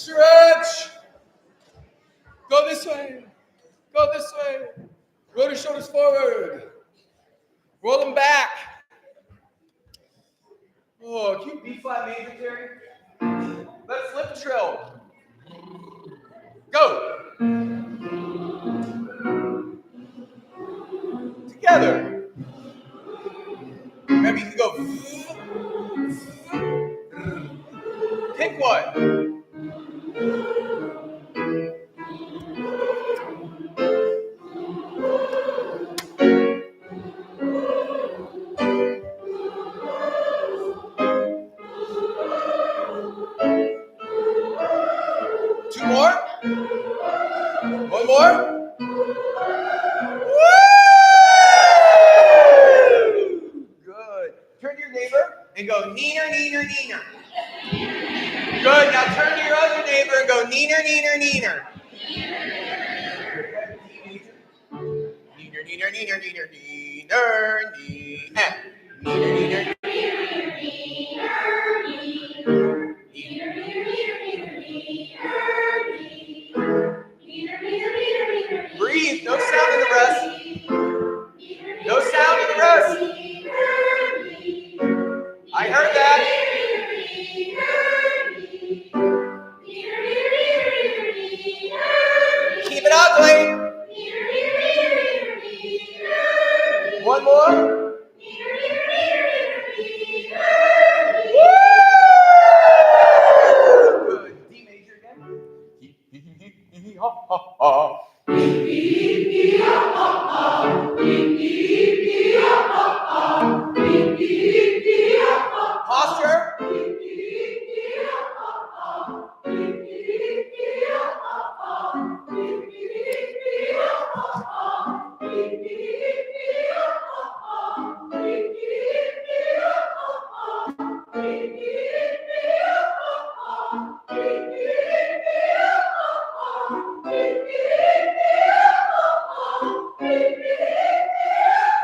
Stretch. Go this way. Go this way. Roll your shoulders forward. Roll them back. Oh, can you B flat major, Terry? Let's lip trill. Go. Together. Maybe you can go. Pick one. Two more. One more. Woo! Good. Turn to your neighbor and go neener, neener, neener. Good. Now turn to your other neighbor and go neener, neener, neener. Neener, neener, neener, neener, neener, neener. Neener, neener. Breathe. No sound in the rest. No sound in the rest. I heard that. Keep it ugly. One more. Good. D major again. Posture.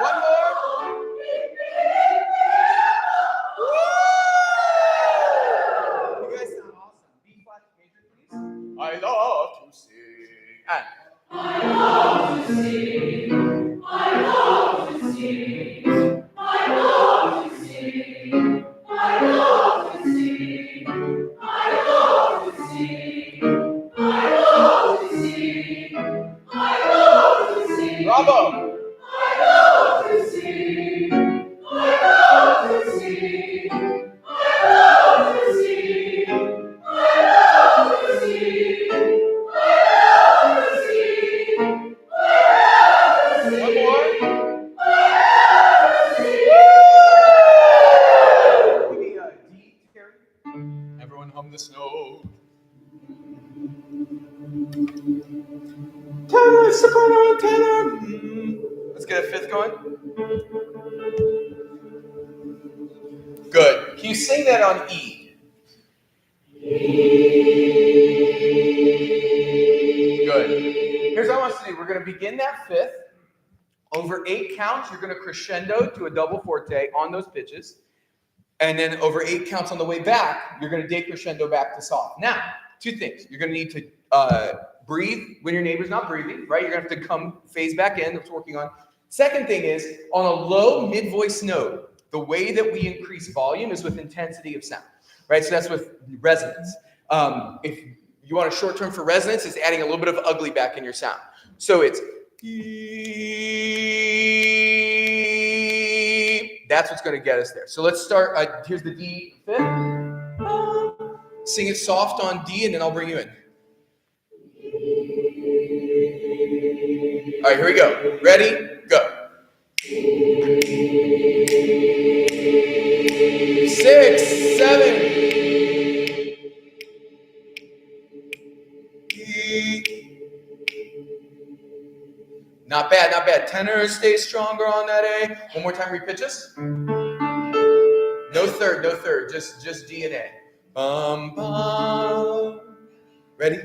One more. You guys sound awesome. B flat major, please. I love to sing. And I love to sing. I love to sing. I love to sing. I love to sing. I love to sing. I love to sing. I love to sing. bravo. I love to sing. I love to sing. I love to sing. I love to sing. I love to sing. One more. Give me a D, Terry. Everyone hum this note. Tenor, soprano, tenor. Let's get a fifth going. Good. Can you sing that on E? Good. Here's what I want us to do. We're going to begin that fifth. Over 8 counts, you're going to crescendo to a double forte on those pitches. And then over 8 counts on the way back, you're going to decrescendo back to soft. Now, 2 things. You're going to need to breathe when your neighbor's not breathing, right? You're going to have to come phase back in. That's what we're working on. Second thing is, on a low mid-voice note, the way that we increase volume is with intensity of sound, right? So that's with resonance. If you want a short term for resonance, it's adding a little bit of ugly back in your sound. So it's that's what's going to get us there. So let's start. Here's the D fifth. Sing it soft on D, and then I'll bring you in. All right, here we go. Ready? Go. 6, 7. Not bad, not bad. Tenor stays stronger on that A. One more time, repitches. No third, no third. Just D and A. Bum, bum. Ready?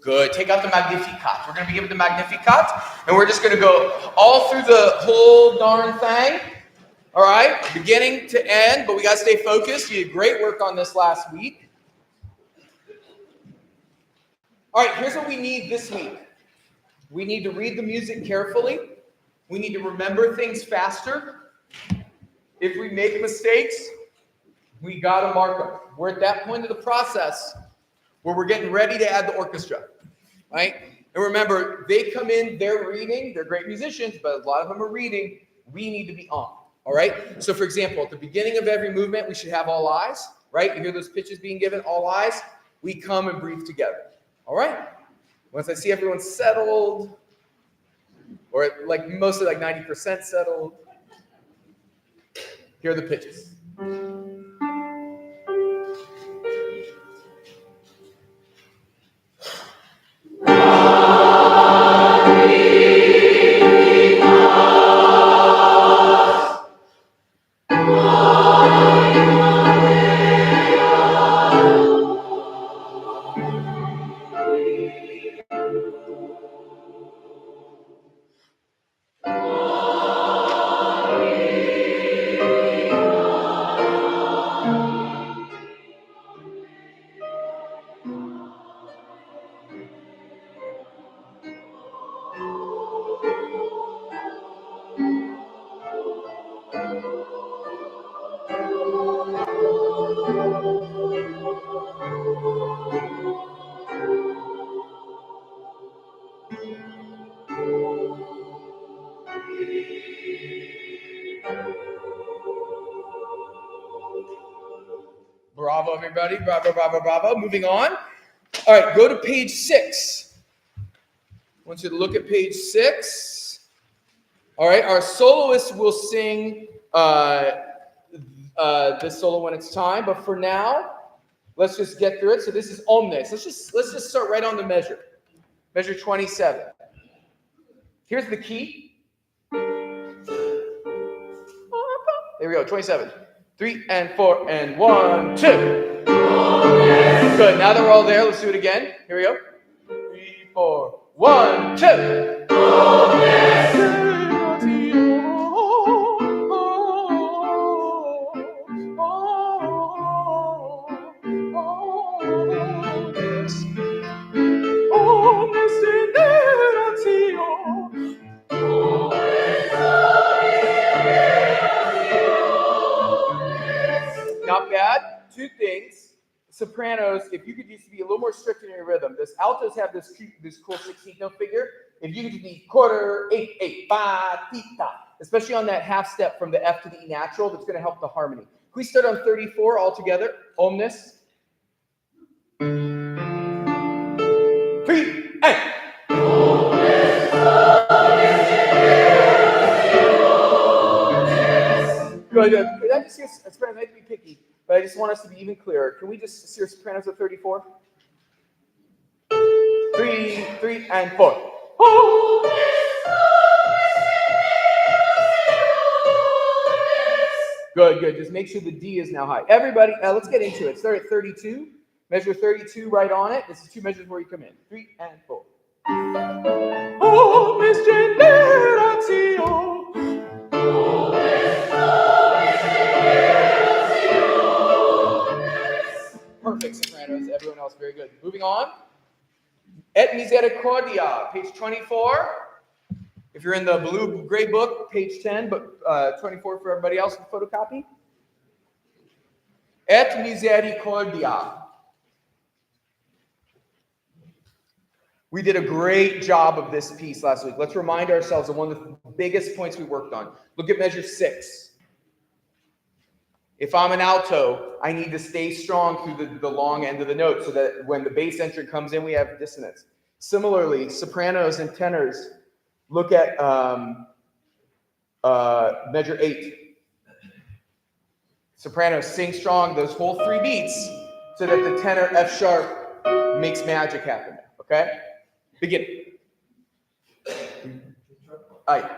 Good. Take out the Magnificat. We're going to begin with the Magnificat, and we're just going to go all through the whole darn thing. All right? Beginning to end, but we got to stay focused. You did great work on this last week. All right, here's what we need this week. We need to read the music carefully. We need to remember things faster. If we make mistakes, we got to mark them. We're at that point of the process where we're getting ready to add the orchestra, right? And remember, they come in, they're reading, they're great musicians, but a lot of them are reading. We need to be on, all right? So for example, at the beginning of every movement, we should have all eyes, right? You hear those pitches being given, all eyes. We come and breathe together, all right? Once I see everyone settled, or like mostly like 90% settled, here are the pitches. Bravo, everybody. Bravo, bravo, bravo. Moving on. All right, go to page 6. I want you to look at page 6. All right, our soloist will sing this solo when it's time, but for now, let's just get through it. So this is omnes. Let's just start right on the measure. Measure 27. Here's the key. There we go, 27. 3 and 4 and 1, 2. Good. Now that we're all there, let's do it again. Here we go. 3, 4, 1, 2. Not bad. 2 things. Sopranos, if you could just be a little more strict in your rhythm. This altos have this cool 16th note figure. If you could just be quarter, 8, 8, ba, tita, especially on that half step from the F to the E natural, that's going to help the harmony. Can we start on 34 all together? Omnis. 3 and. Good. I just hear sopranos. I hate to be picky, but I just want us to be even clearer. Can we just hear sopranos at 34? 3 and 4. Good. Just make sure the D is now high. Everybody, let's get into it. Start at 32. Measure 32 right on it. This is 2 measures where you come in. 3 and 4. Oh, Miss Generatio. Perfect sopranos. Everyone else, very good. Moving on. Et Misericordia, page 24. If you're in the blue gray book, page 10, but 24 for everybody else in photocopy. Et Misericordia. We did a great job of this piece last week. Let's remind ourselves of one of the biggest points we worked on. Look at measure 6. If I'm an alto, I need to stay strong through the long end of the note so that when the bass entrant comes in, we have dissonance. Similarly, sopranos and tenors, look at measure 8. Sopranos, sing strong those whole 3 beats so that the tenor F sharp makes magic happen. Okay? Begin. Aye.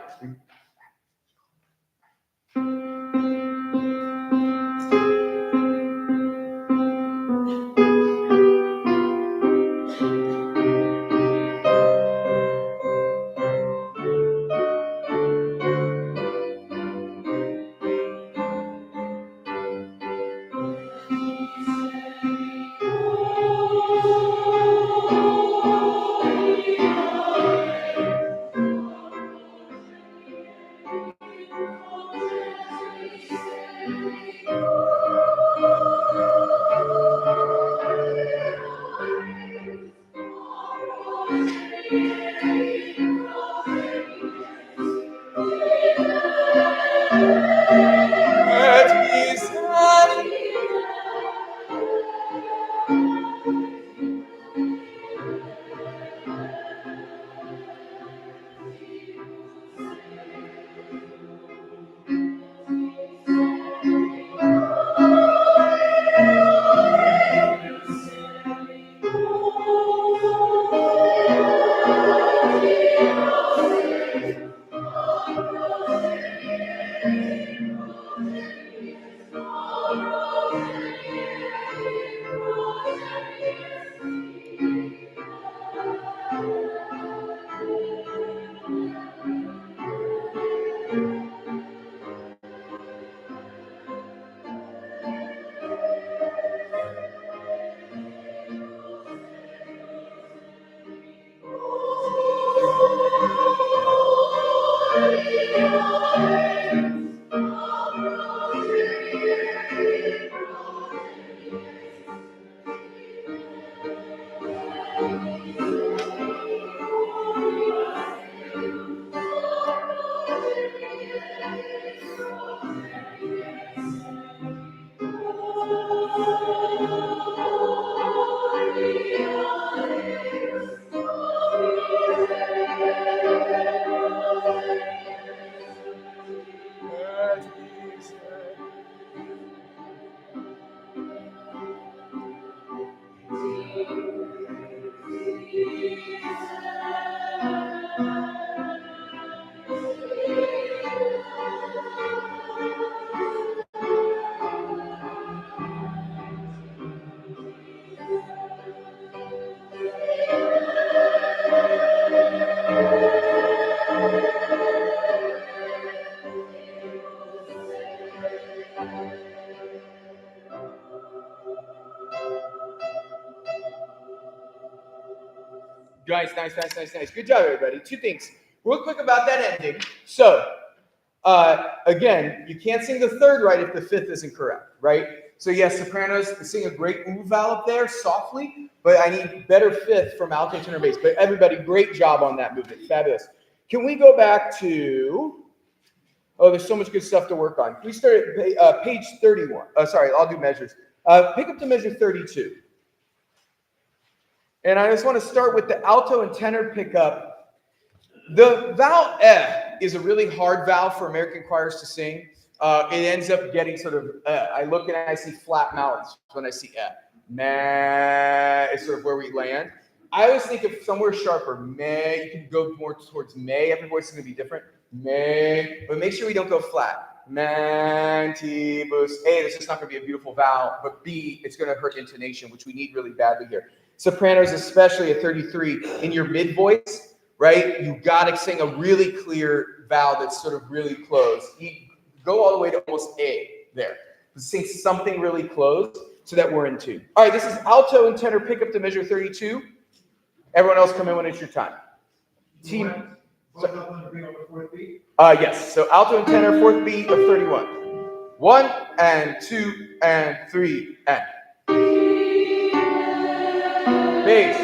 Nice, nice, nice, nice, nice. Good job, everybody. Two things. Real quick about that ending. So, again, you can't sing the third right if the fifth isn't correct, right? So yes, sopranos sing a great ooh vowel up there softly, but I need better fifth from alto, tenor, bass. But everybody, great job on that movement. Fabulous. Can we go back to, oh, there's so much good stuff to work on. Can we start at page 31? Sorry, I'll do measures. Pick up to measure 32. And I just want to start with the alto and tenor pickup. The vowel eh is a really hard vowel for American choirs to sing. It ends up getting sort of, I look and I see flat mouths when I see eh. Meh is sort of where we land. I always think of somewhere sharper. Meh, you can go more towards may. Every voice is going to be different. May, but make sure we don't go flat. Mantibus. A, this is not going to be a beautiful vowel, but B, it's going to hurt intonation, which we need really badly here. Sopranos, especially at 33, in your mid voice, right? You got to sing a really clear vowel that's sort of really close. You go all the way to almost A there. Sing something really close so that we're in tune. All right, this is alto and tenor pickup to measure 32. Everyone else come in when it's your time. Team. Yes, so alto and tenor, fourth beat of 31. 1 and 2 and 3 and. Bass.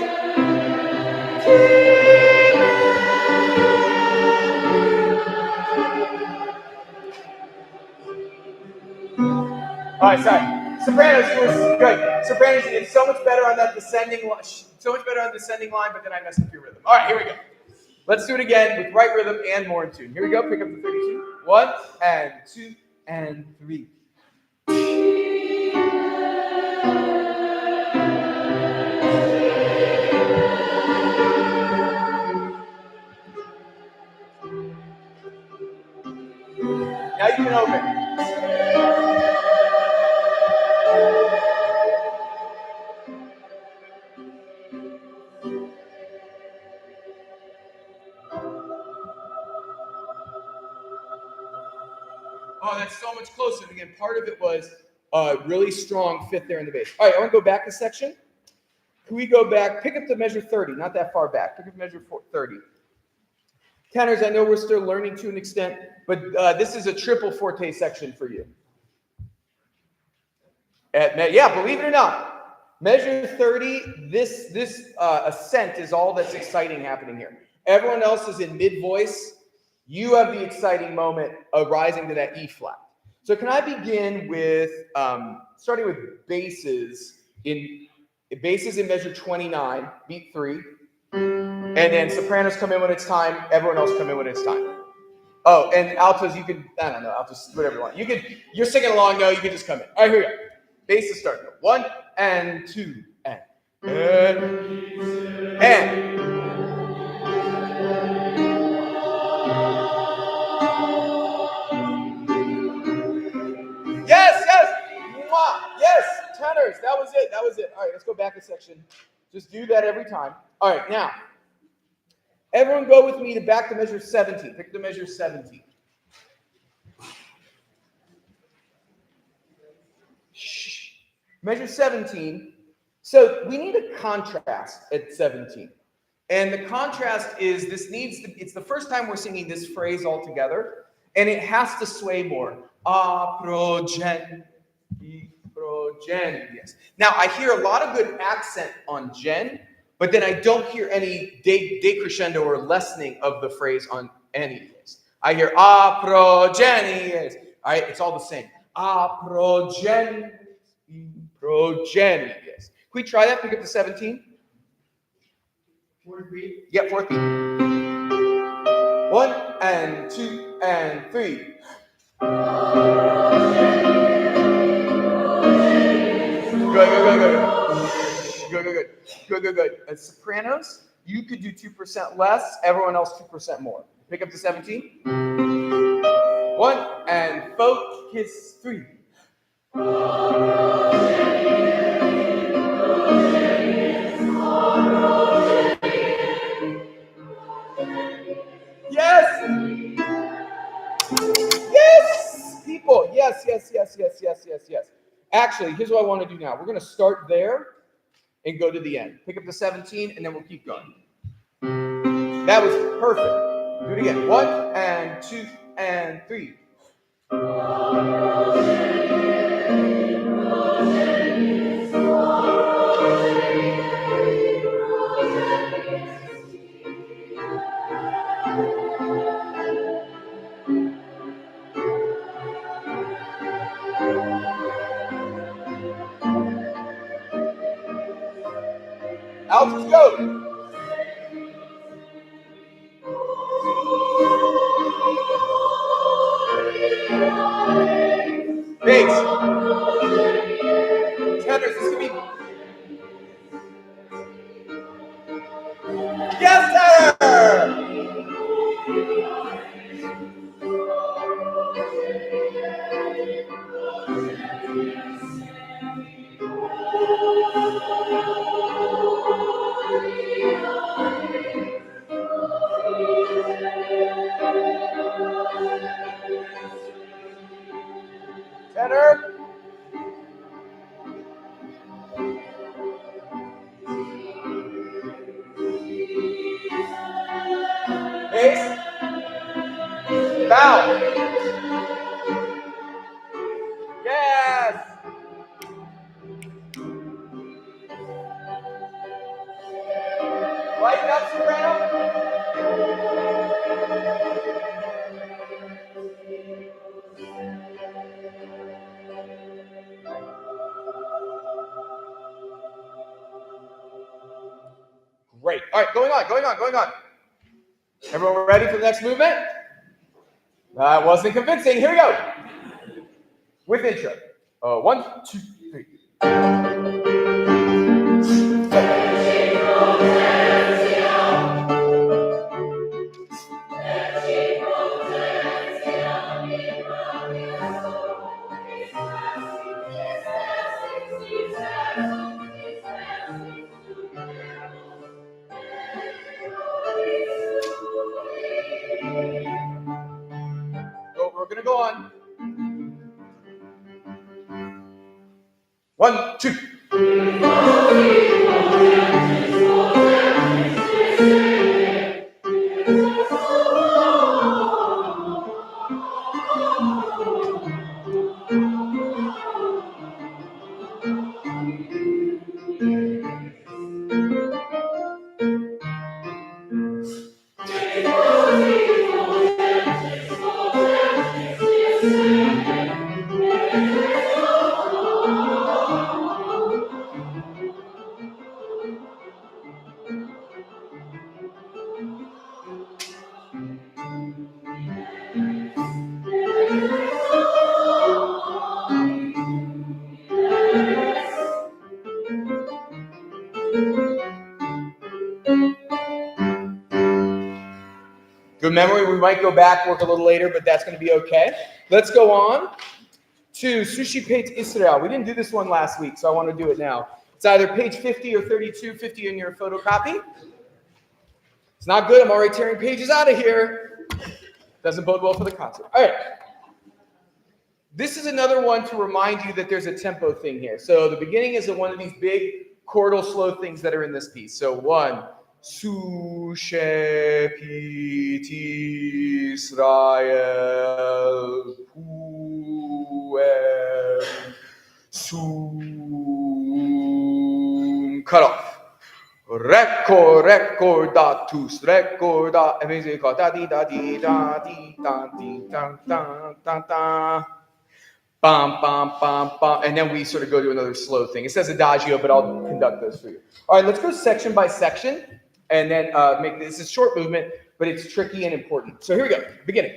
All right, sorry. Sopranos, you were good. Sopranos, you did so much better on that descending line. So much better on the descending line, but then I messed up your rhythm. All right, here we go. Let's do it again with right rhythm and more in tune. Here we go. Pick up the 32. 1 and 2 and 3. Now you can open. Oh, that's so much closer. And again, part of it was really strong fifth there in the bass. All right, I want to go back a section. Can we go back? Pick up the measure 30, not that far back. Pick up measure 30. Tenors, I know we're still learning to an extent, but this is a triple forte section for you. Yeah, believe it or not. Measure 30, this ascent is all that's exciting happening here. Everyone else is in mid-voice. You have the exciting moment of rising to that E flat. So can I begin with, starting with basses in measure 29, beat 3, and then sopranos come in when it's time, everyone else come in when it's time. Oh, and altos, you can, I don't know, altos, whatever you want. You're singing along, no, you can just come in. All right, here we go. Basses start. 1 and 2 and. Yes, yes, mwah, yes, tenors, that was it. All right, let's go back a section. Just do that every time. All right, now, everyone go with me back to measure 17. Pick the measure 17. Shh. Measure 17. So we need a contrast at 17. And the contrast is it's the first time we're singing this phrase all together, and it has to sway more. A progen, yes. Now I hear a lot of good accent on gen, but then I don't hear any decrescendo or lessening of the phrase on any. I hear a progenies. All right, it's all the same. A progenies. Can we try that? Pick up the 17. Fourth beat. Yeah, fourth beat. 1 and 2 and 3. Good. Sopranos, you could do 2% less, everyone else 2% more. Pick up to 17. 1 and focus 3. Yes! Yes! People, yes. Actually, here's what I want to do now. We're going to start there and go to the end. Pick up the 17, and then we'll keep going. That was perfect. Do it again. 1 and 2 and 3. Altos, go! Bass. Tenors, this could be. Yes, tenor! Tenor. Bass. Bow. Yes. Lighten up, soprano. Great. All right, going on. Everyone ready for the next movement? That wasn't convincing. Here we go. With intro. 1, 2, 3. We're going to go on. 1, 2. Good memory. We might go back, work a little later, but that's going to be okay. Let's go on to Sushi Pate Israel. We didn't do this one last week, so I want to do it now. It's either page 50 or 3250 in your photocopy. It's not good. I'm already tearing pages out of here. Doesn't bode well for the concert. All right. This is another one to remind you that there's a tempo thing here. So the beginning is one of these big chordal slow things that are in this piece. So 1, Sushi Pate Israel. Sum. Cut off. Recordatus, recorda, da di da di da di da di da da da da. Bum, bum, bum, bum. And then we sort of go to another slow thing. It says adagio, but I'll conduct those for you. All right, let's go section by section, and then make this a short movement, but it's tricky and important. So here we go. Beginning.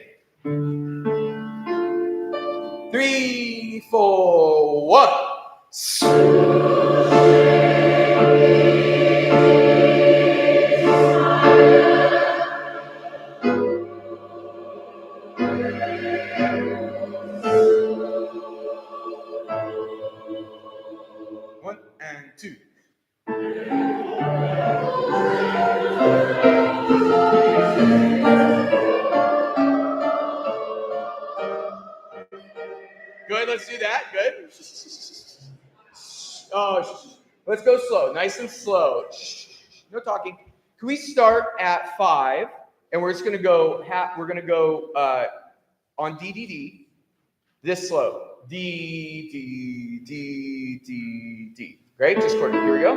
3, 4, 1. One and two. Good, let's do that. Good. Oh, let's go slow, nice and slow. No talking. Can we start at 5, and we're just gonna go. We're gonna go on D D D. This slow. D D D D D. Great. Just chord. Here we go.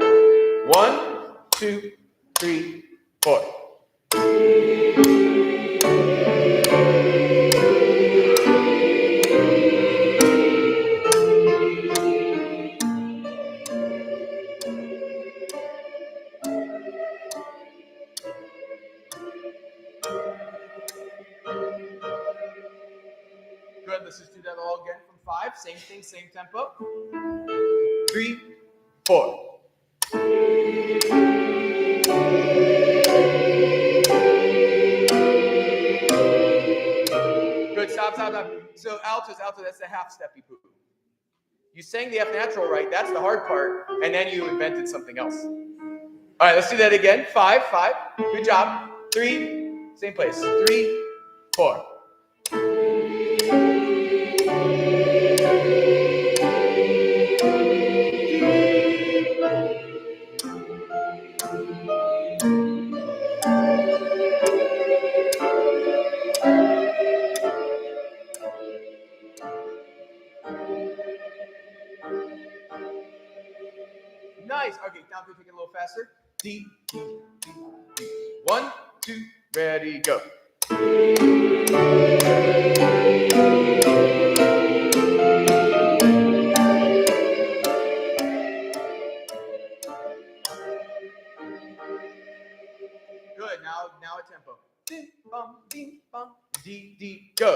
1, 2, 3, 4. Good. Let's just do that all again from 5. Same thing, same tempo. 3, 4. Good. Stop, stop, stop. So alto, that's the half steppy poo. You sang the F natural right. That's the hard part, and then you invented something else. All right, let's do that again. 5, 5. Good job. 3. Same place. 3, 4. Nice. Okay, down to take it a little faster. D, D, D, D. 1, 2, ready, go. Good. Now a tempo. Bim, bum, bim, bum. D, D, go.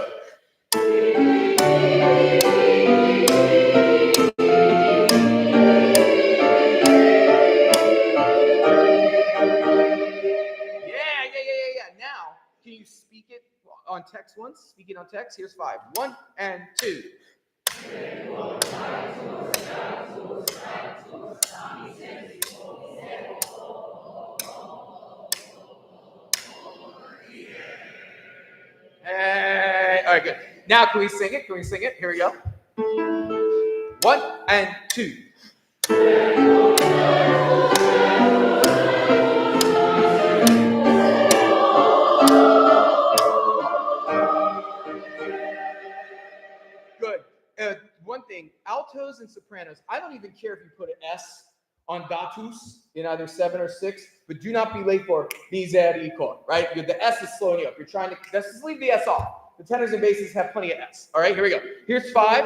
Yeah. Now, can you speak it on text once? Speak it on text. Here's 5. 1 and 2. Hey. All right, good. Now, can we sing it? Here we go. 1 and 2. Good. One thing, altos and sopranos, I don't even care if you put an S on datus in either 7 or 6, but do not be late for misericor, right? The S is slowing you up. You're trying to, let's just leave the S off. The tenors and basses have plenty of S. All right, here we go. Here's 5.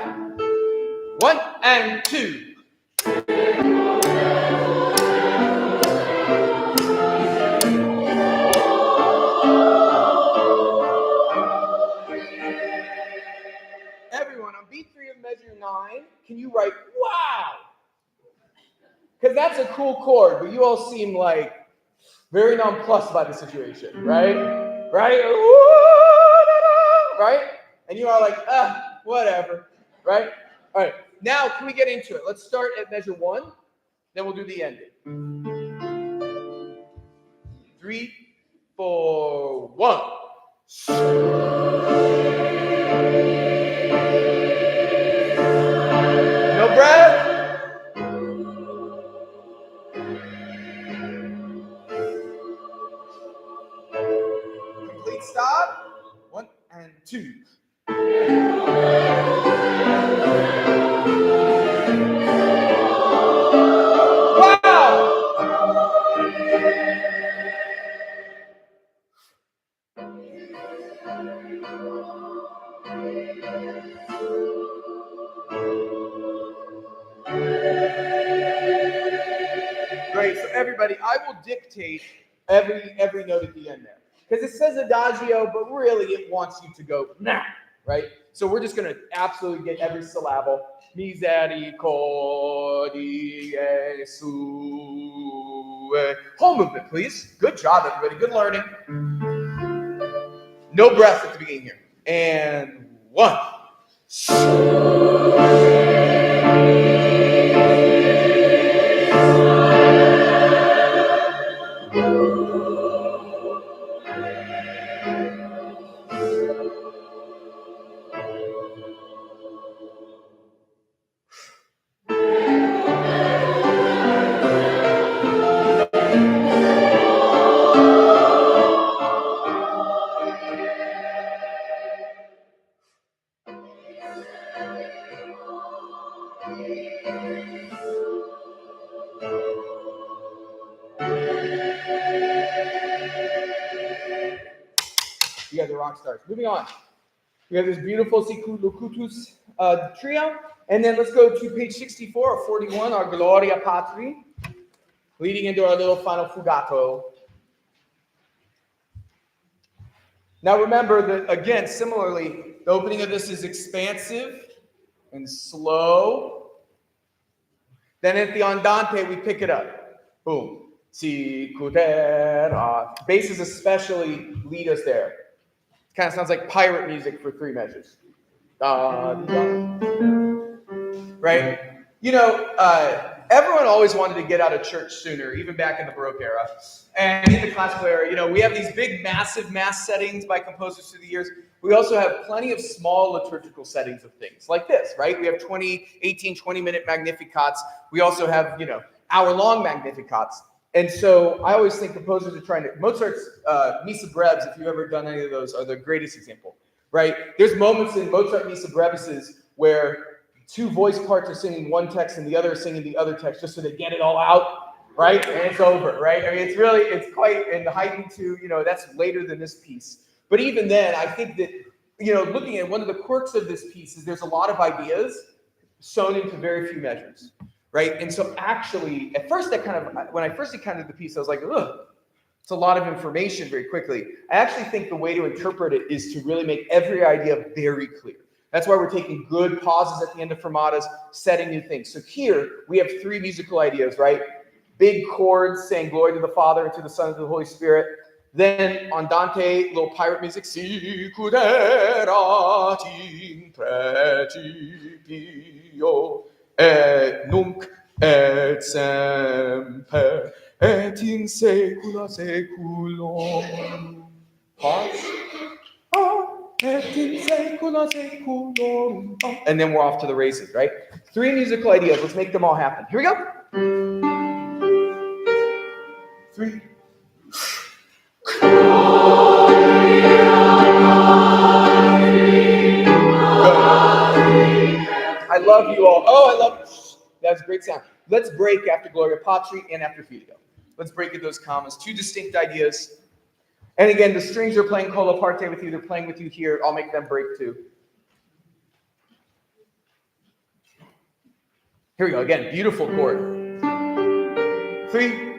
1 and 2. Everyone, on B3 of measure 9, can you write, wow? Because that's a cool chord, but you all seem like very nonplussed by the situation, right? Right? Right? And you are like, whatever, right? All right, now can we get into it? Let's start at measure 1, then we'll do the ending. 3, 4, 1. No breath. Complete stop. 1 and 2. Wow! Great. So everybody, I will dictate every note at the end there. Because it says adagio, but really it wants you to go now, right? So we're just going to absolutely get every syllable. Misericordie sue. Whole movement, please. Good job, everybody. Good learning. No breath at the beginning here. And 1. You guys are rock stars. Moving on. We have this beautiful Sicut Locutus trio. And then let's go to page 64 or 41, our Gloria Patri, leading into our little final fugato. Now remember that, again, similarly, the opening of this is expansive and slow. Then at the andante, we pick it up. Boom. Sicutera. Basses especially lead us there. It kind of sounds like pirate music for 3 measures. Right? You know, everyone always wanted to get out of church sooner, even back in the Baroque era. And in the classical era, you know, we have these big, massive mass settings by composers through the years. We also have plenty of small liturgical settings of things like this, right? We have 18, 20-minute Magnificats. We also have, you know, hour-long Magnificats. And so I always think composers are trying to, Mozart's Missa Breves, if you've ever done any of those, are the greatest example, right? There's moments in Mozart Missa Brevises where 2 voice parts are singing one text and the other is singing the other text just so they get it all out, right? And it's over, right? I mean, it's quite, and heightened to, you know, that's later than this piece. But even then, I think that, you know, looking at one of the quirks of this piece is there's a lot of ideas sewn into very few measures, right? And so actually, at first, when I first encountered the piece, I was like, ugh, it's a lot of information very quickly. I actually think the way to interpret it is to really make every idea very clear. That's why we're taking good pauses at the end of fermatas, setting new things. So here, we have 3 musical ideas, right? Big chords saying glory to the Father, and to the Son, and to the Holy Spirit. Then andante, little pirate music. Sicuderat in principio, et nunc, et semper, et in saecula saeculorum. Pause. Et in saecula saeculorum. And then we're off to the races, right? 3 musical ideas. Let's make them all happen. Here we go. 3. I love you all. Oh, I love. That's a great sound. Let's break after Gloria Patri and after Fido. Let's break at those commas. 2 distinct ideas. And again, the strings are playing colo parte with you. They're playing with you here. I'll make them break too. Here we go. Again, beautiful chord. 3.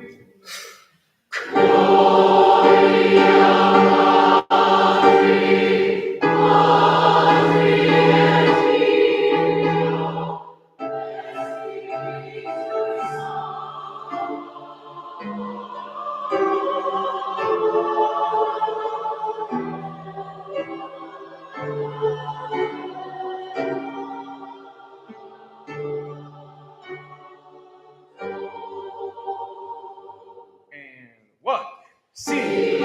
Si.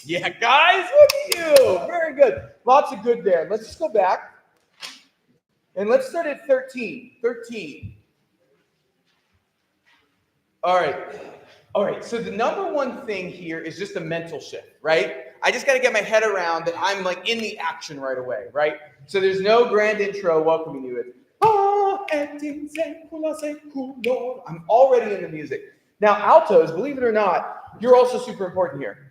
Yeah, guys, look at you. Very good. Lots of good there. Let's just go back. And let's start at 13. 13. All right. So the number one thing here is just a mental shift, right? I just got to get my head around that I'm like in the action right away, right? So there's no grand intro welcoming you with, I'm already in the music. Now, altos, believe it or not, you're also super important here.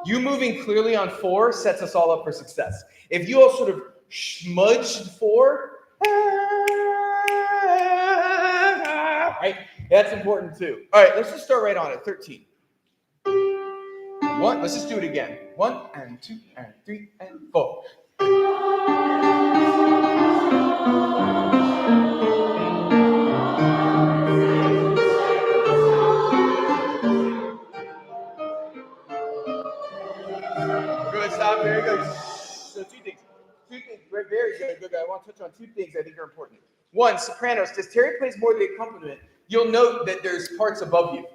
You moving clearly on 4 sets us all up for success. If you all sort of smudged 4, right, that's important too. All right, let's just start right on it. 13. 1, let's just do it again. 1 and 2 and 3 and 4. Good, stop, very good. So 2 things. 2 things, very good, good. I want to touch on 2 things I think are important. 1, sopranos. As Terry plays more of the accompaniment, you'll note that there's parts above you.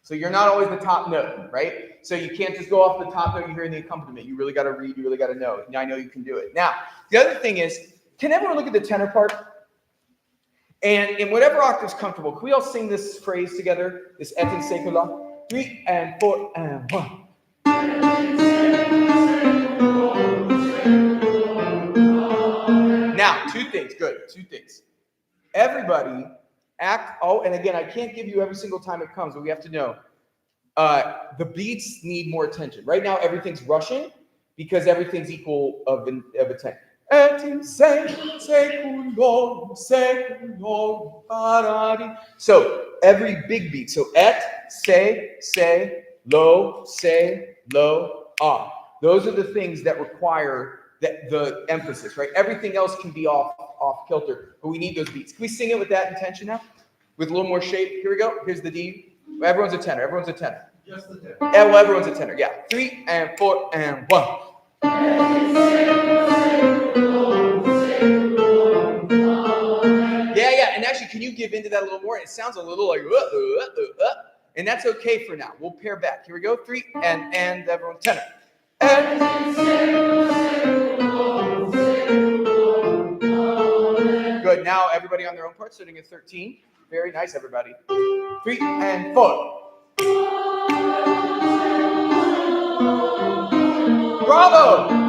So you're not always the top note, right? So you can't just go off the top note you hear in the accompaniment. You really got to read, you really got to know. Now I know you can do it. Now, the other thing is, can everyone look at the tenor part? And in whatever octave's comfortable, can we all sing this phrase together? This et in secula? 3 and 4 and 1. Now, 2 things, good, 2 things. Everybody act, and again, I can't give you every single time it comes, but we have to know. The beats need more attention. Right now, everything's rushing because everything's equal of a 10. So every big beat. So et, say, lo, ah. Those are the things that require the emphasis, right? Everything else can be off kilter, but we need those beats. Can we sing it with that intention now? With a little more shape? Here we go. Here's the D. Everyone's a tenor. Everyone's a tenor. Just the tenor. Yeah, well, everyone's a tenor. Yeah. 3 and 4 and 1. Yeah. And actually, can you give into that a little more? It sounds a little like, and that's okay for now. We'll pair back. Here we go. 3 and everyone tenor. Good. Now everybody on their own part, sitting at 13. Very nice, everybody. 3 and 4. Bravo!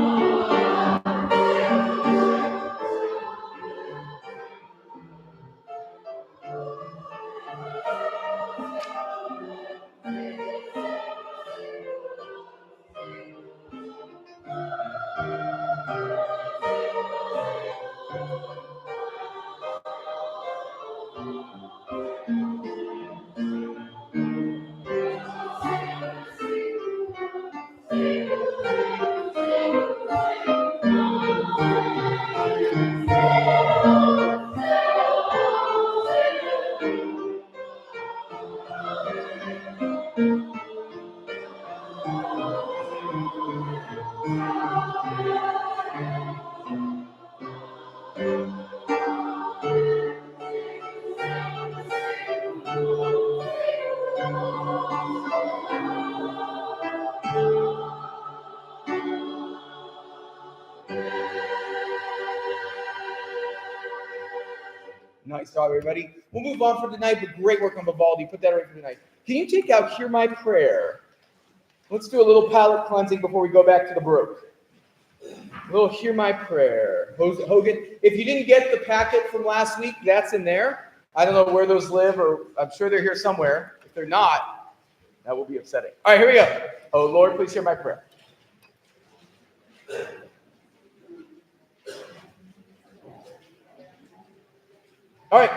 Nice job, everybody. We'll move on for tonight, but great work on Vivaldi. Put that right for tonight. Can you take out Hear My Prayer? Let's do a little palate cleansing before we go back to the Baroque. A little Hear My Prayer. Hogan, if you didn't get the packet from last week, that's in there. I don't know where those live, or I'm sure they're here somewhere. If they're not, that will be upsetting. All right, here we go. Oh, Lord, please hear my prayer. All right.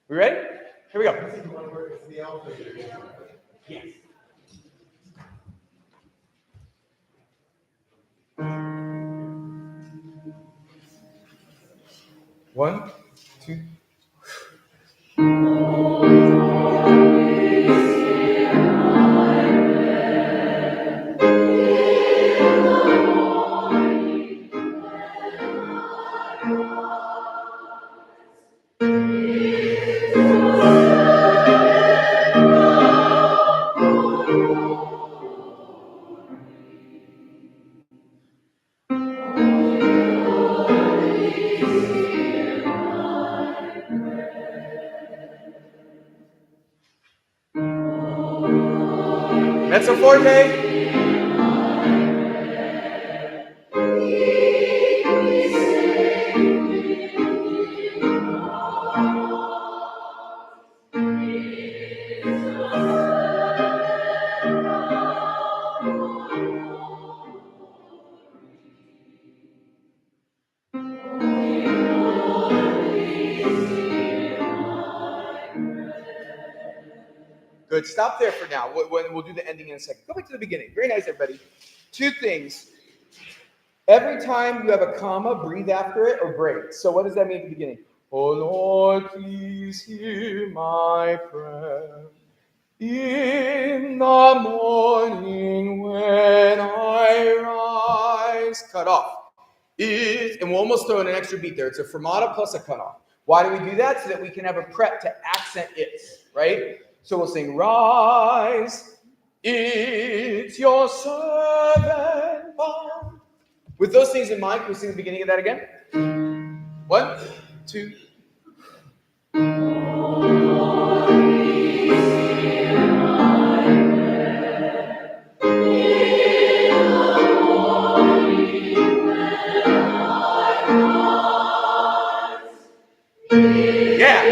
We ready? Here we go. Yes. One, two. Mezzo forte. Good. Stop there for now. We'll do the ending in a second. Go back to the beginning. Very nice, everybody. Two things. Every time you have a comma, breathe after it or break. So what does that mean at the beginning? Oh Lord, please hear my prayer. In the morning when I rise. Cut off. And we'll almost throw in an extra beat there. It's a fermata plus a cutoff. Why do we do that? So that we can have a prep to accent it, right? So we'll sing, rise, it's your servant bound. With those things in mind, can we sing the beginning of that again? 1, 2. Yeah.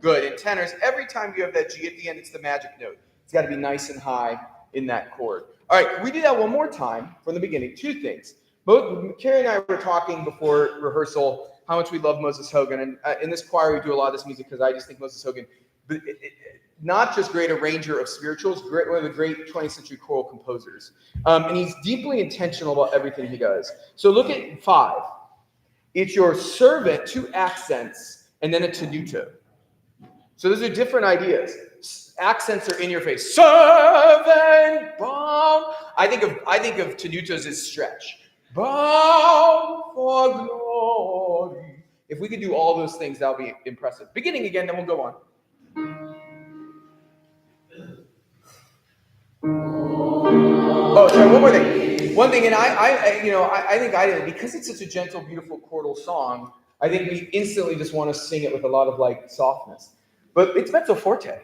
Good. In tenors, every time you have that G at the end, it's the magic note. It's got to be nice and high in that chord. All right, can we do that one more time from the beginning? Two things. Both Carrie and I were talking before rehearsal how much we love Moses Hogan. And in this choir, we do a lot of this music because I just think Moses Hogan, not just great arranger of spirituals, great, one of the great 20th century choral composers. And he's deeply intentional about everything he does. So look at 5. It's your servant, 2 accents, and then a tenuto. So those are different ideas. Accents are in your face. Servant bound. I think of tenutos as stretch. Bound for glory. If we could do all those things, that'll be impressive. Beginning again, then we'll go on. Oh, sorry, one more thing. One thing, and I think I did, because it's such a gentle, beautiful chordal song, I think we instantly just want to sing it with a lot of like softness. But it's mezzo forte,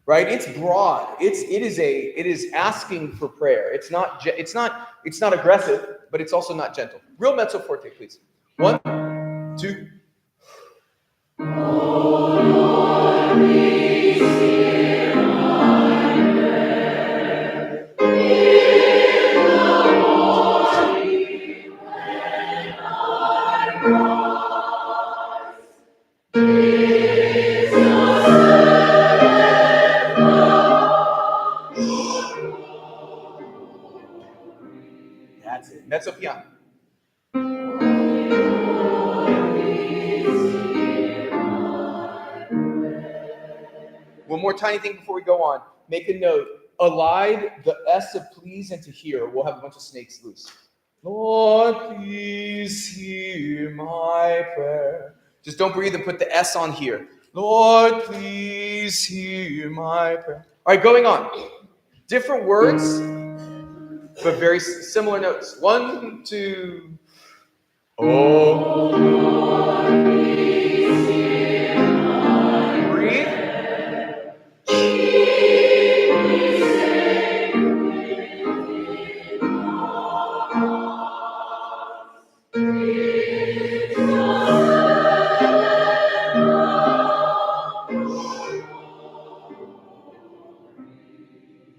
right? It's broad. It is asking for prayer. It's not aggressive, but it's also not gentle. Real mezzo forte, please. 1, 2. That's it. Mezzo piano. One more tiny thing before we go on. Make a note. Elide the S of please and to hear. We'll have a bunch of snakes loose. Lord, please hear my prayer. Just don't breathe and put the S on here. Lord, please hear my prayer. All right, going on. Different words, but very similar notes. 1, 2. Oh. Breathe.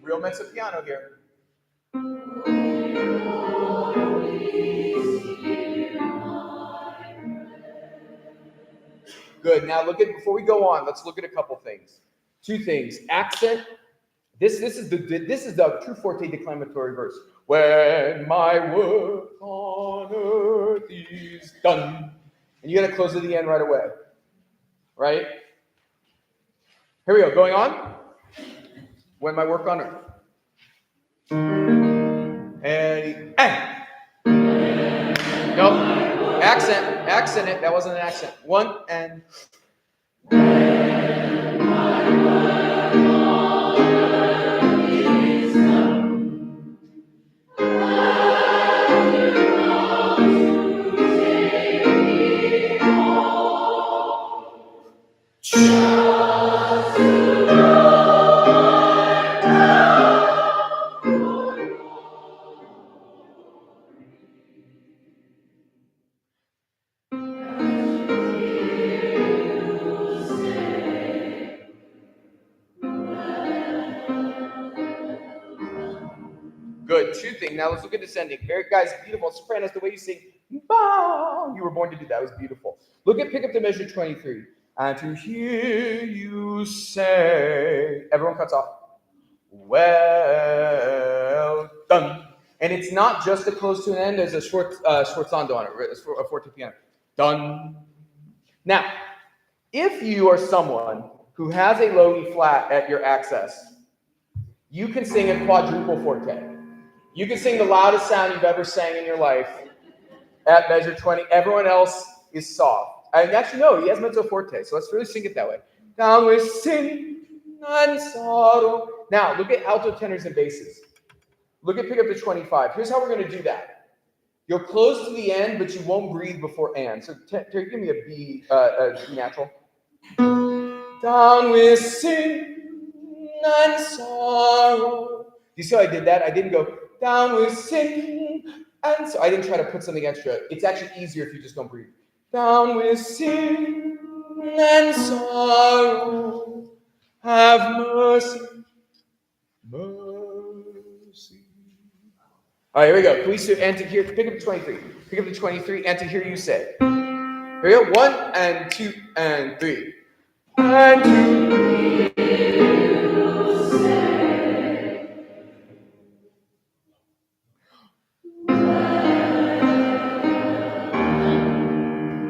Real mezzo piano here. Good. Now before we go on, let's look at a couple things. 2 things. Accent. This is the true forte declamatory verse. When my work on earth is done. And you gotta close to the end right away. Right? Here we go. Going on. When my work on earth. And no. Accent it. That wasn't an accent. 1 and good. 2 things. Now let's look at descending. Very guys, beautiful. Sopranos, the way you sing. Bah! You were born to do that. It was beautiful. Pick up the measure 23. And to hear you say, everyone cuts off. Well done. And it's not just a close to an end. There's a sforzando on it, a forte piano. Done. Now, if you are someone who has a low E flat at your access, you can sing a quadruple forte. You can sing the loudest sound you've ever sang in your life at measure 20. Everyone else is soft. And actually, no, he has mezzo forte, so let's really sing it that way. Down with sin and sorrow. Now, look at alto tenors and basses. Pick up the 25. Here's how we're going to do that. You'll close to the end, but you won't breathe before and. So, Terry, give me a B natural. Down with sin and sorrow. You see how I did that? I didn't go down with sin and so I didn't try to put something extra. It's actually easier if you just don't breathe. Down with sin and sorrow, have mercy, mercy. All right, here we go. Can we say, and to hear, pick up the 23. Pick up the 23, and to hear you say. Here we go. 1 and 2 and 3. And to hear you say.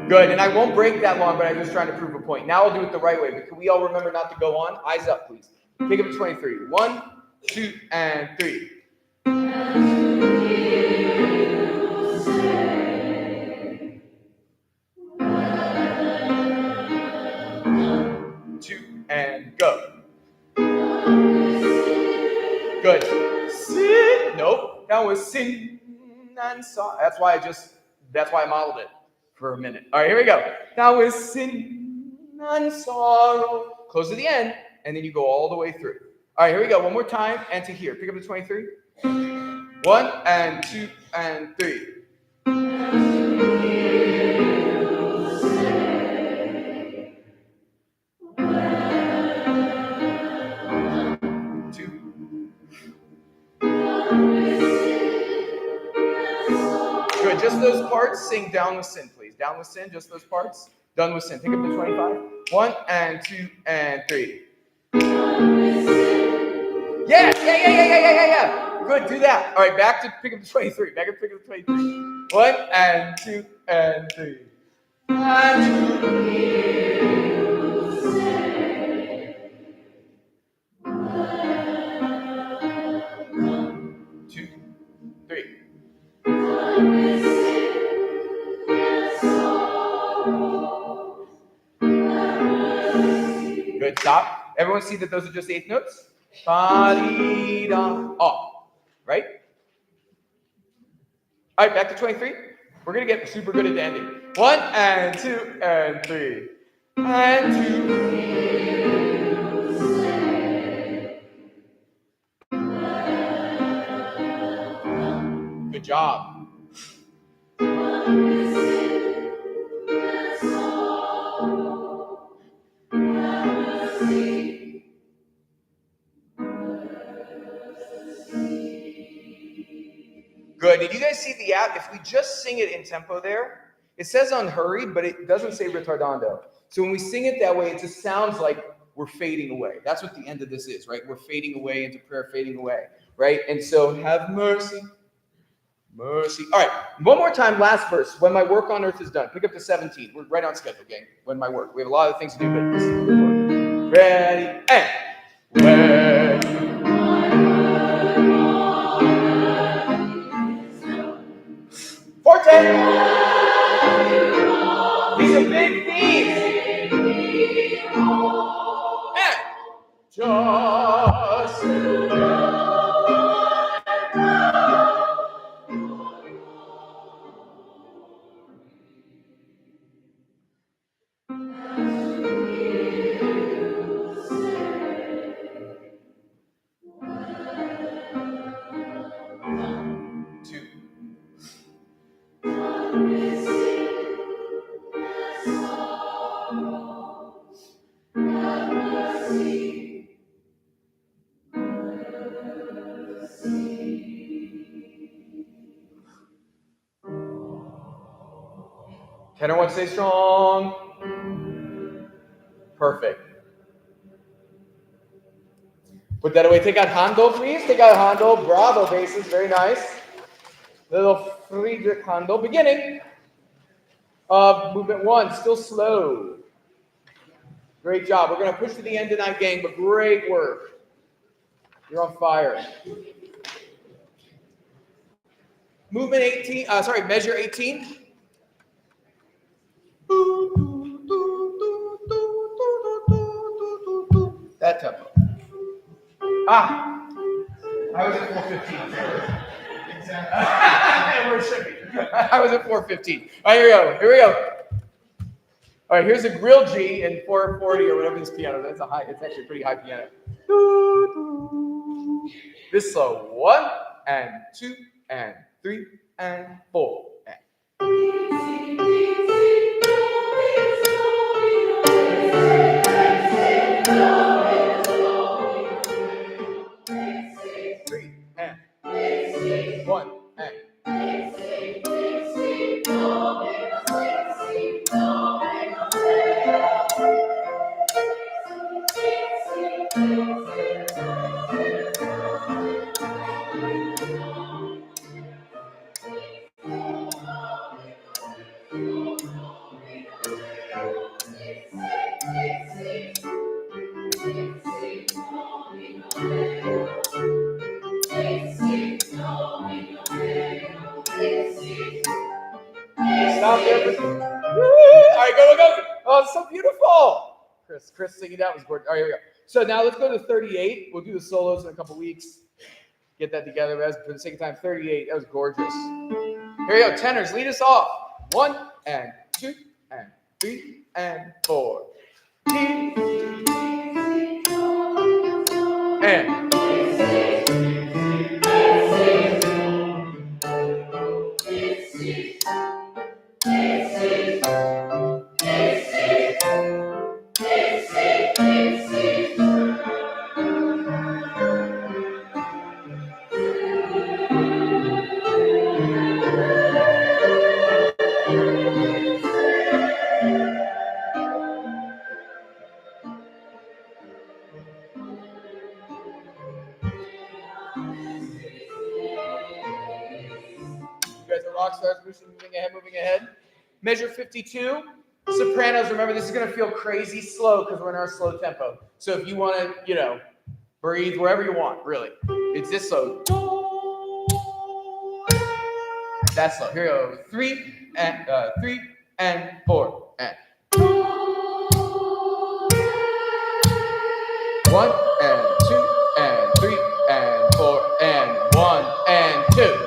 Good, and I won't break that long, but I'm just trying to prove a point. Now I'll do it the right way, but can we all remember not to go on? Eyes up, please. Pick up the 23. 1, 2, and 3. And go. Good. Sin. Nope. That was sin and sorrow. That's why I modeled it for a minute. All right, here we go. That was sin and sorrow. Close to the end, and then you go all the way through. All right, here we go. One more time, and to here. Pick up the 23. 1 and 2 and 3. 2. Good. Just those parts. Sing down with sin, please. Down with sin. Just those parts. Done with sin. Pick up the 25. 1 and 2 and 3. Yeah. Good. Do that. All right. Back to pick up the 23. Pick up the 23. 1 and 2 and 3. And 2, 3. Good, stop. Everyone see that those are just eighth notes? Ba-dee-da, off, right? All right, back to 23. We're going to get super good at the ending. 1 and 2 and 3. And 2. Good job. Good. Did you guys see the app? If we just sing it in tempo there, it says unhurried, but it doesn't say retardando. So when we sing it that way, it just sounds like we're fading away. That's what the end of this is, right? We're fading away into prayer, fading away, right? And so have mercy, mercy. All right, one more time, last verse. When my work on earth is done. Pick up to 17. We're right on schedule, gang. When my work. We have a lot of things to do, but this is good work. Ready, and when forte. These are big themes. And just 2. Can everyone stay strong? Perfect. Put that away. Take out Handel, please. Take out Handel. Bravo, basses. Very nice. Little Friedrich Handel. Beginning of movement 1. Still slow. Great job. We're going to push to the end tonight, gang, but great work. You're on fire. Movement 18. Measure 18. That tempo. I was at 4:15. Exactly. Where it should be. I was at 4:15. All right, here we go. All right, here's a grill G in 440 or whatever this piano. That's it's actually a pretty high piano. This slow. 1 and 2 and 3 and 4. Three and 1 and. Stop there. All right, go. Oh, it's so beautiful. Chris singing that was gorgeous. All right, here we go. So now let's go to 38. We'll do the solos in a couple weeks. Get that together. For the sake of time, 38. That was gorgeous. Here we go. Tenors, lead us off. 1 and 2 and 3 and 4. And. You guys are rock stars. pushing, moving ahead. Measure 52. Sopranos, remember, this is going to feel crazy slow because we're in our slow tempo. So if you want to, breathe wherever you want, really. It's this slow. That's slow. Here we go. 3 and 4 and 1 and 2 and 3 and 4 and 1 and 2.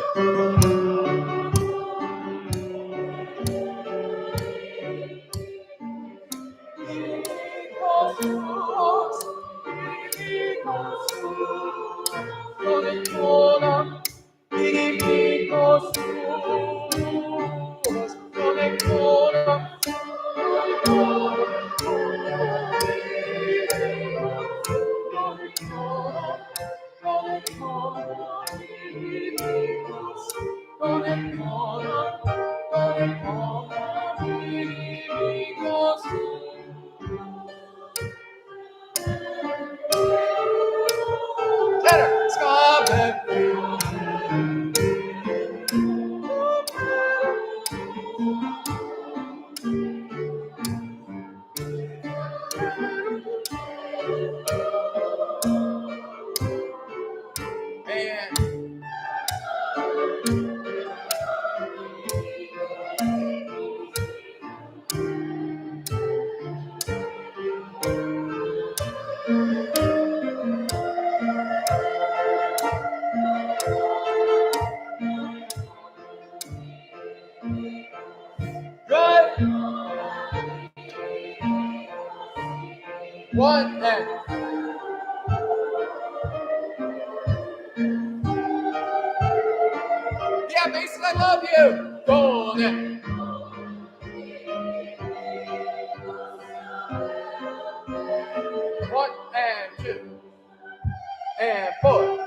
One and yeah, Mason, I love you. Golden. One and 2 and 4.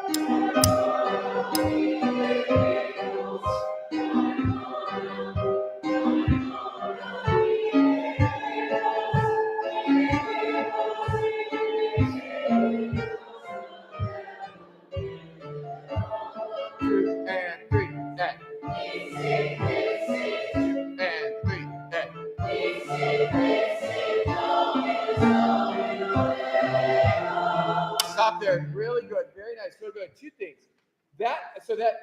Stop there. Really good. Very nice. So good. Two things. That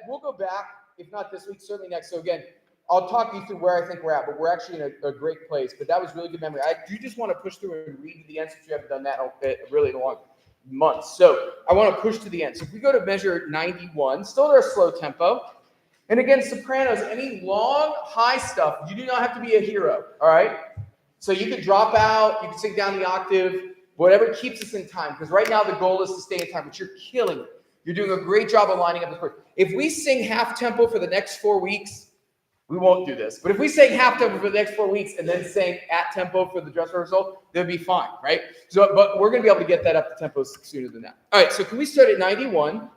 we'll go back, if not this week, certainly next. So again, I'll talk you through where I think we're at, but we're actually in a great place. But that was really good memory. I do just want to push through and read to the end since you haven't done that really in a long months. So I want to push to the end. So if we go to measure 91, still at our slow tempo. And again, sopranos, any long, high stuff, you do not have to be a hero, all right? So you can drop out, you can sing down the octave, whatever keeps us in time. Because right now the goal is to stay in time, but you're killing it. You're doing a great job of lining up the chords. If we sing half tempo for the next 4 weeks, we won't do this. But if we sing half tempo for the next 4 weeks and then sing at tempo for the dress rehearsal, they'll be fine, right? So, but we're going to be able to get that up to tempos sooner than that. All right, so can we start at 91?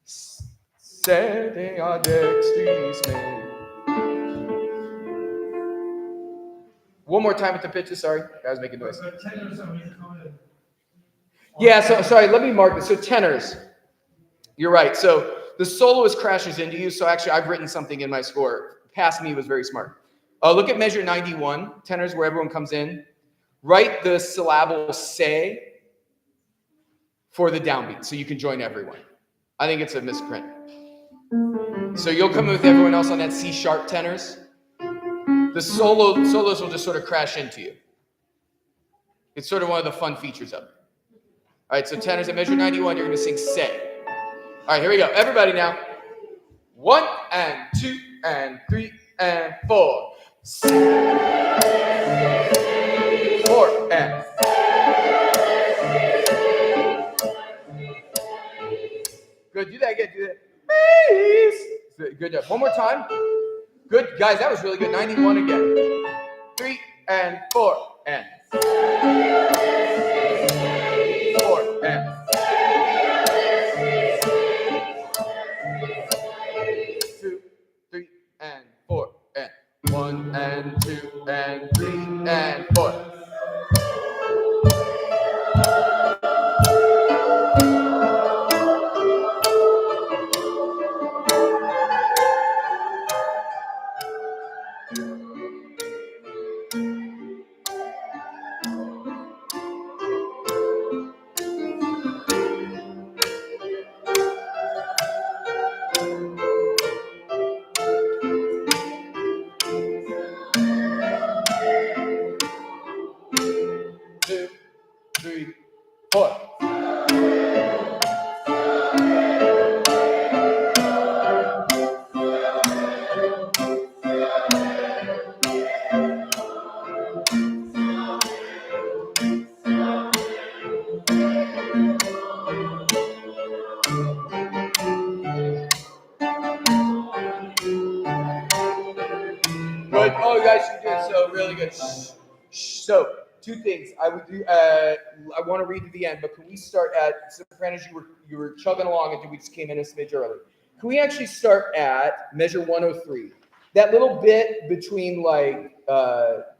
Setting our dexterity made. One more time with the pitches, sorry. I was making noise. Yeah, so sorry, let me mark this. So tenors, you're right. So the soloist crashes into you. So actually, I've written something in my score. Past me was very smart. Look at measure 91, tenors where everyone comes in. Write the syllable say for the downbeat so you can join everyone. I think it's a misprint. So you'll come in with everyone else on that C sharp tenors. The solos will just sort of crash into you. It's sort of one of the fun features of it. All right, so tenors at measure 91, you're going to sing say. All right, here we go. Everybody now. 1 and 2 and 3 and 4. 4 and. Good, do that again. Do that. Good job. One more time. Good, guys, that was really good. 91 again. 3 and 4 and. 4 and. 2, 3 and 4 and. 1 and 2 and 3 and 4. good. Oh, you guys are doing so really good. So, two things. I would do. I want to read to the end, but can we start at sopranos? You were chugging along, and we just came in a smidge early. Can we actually start at measure 103? That little bit between like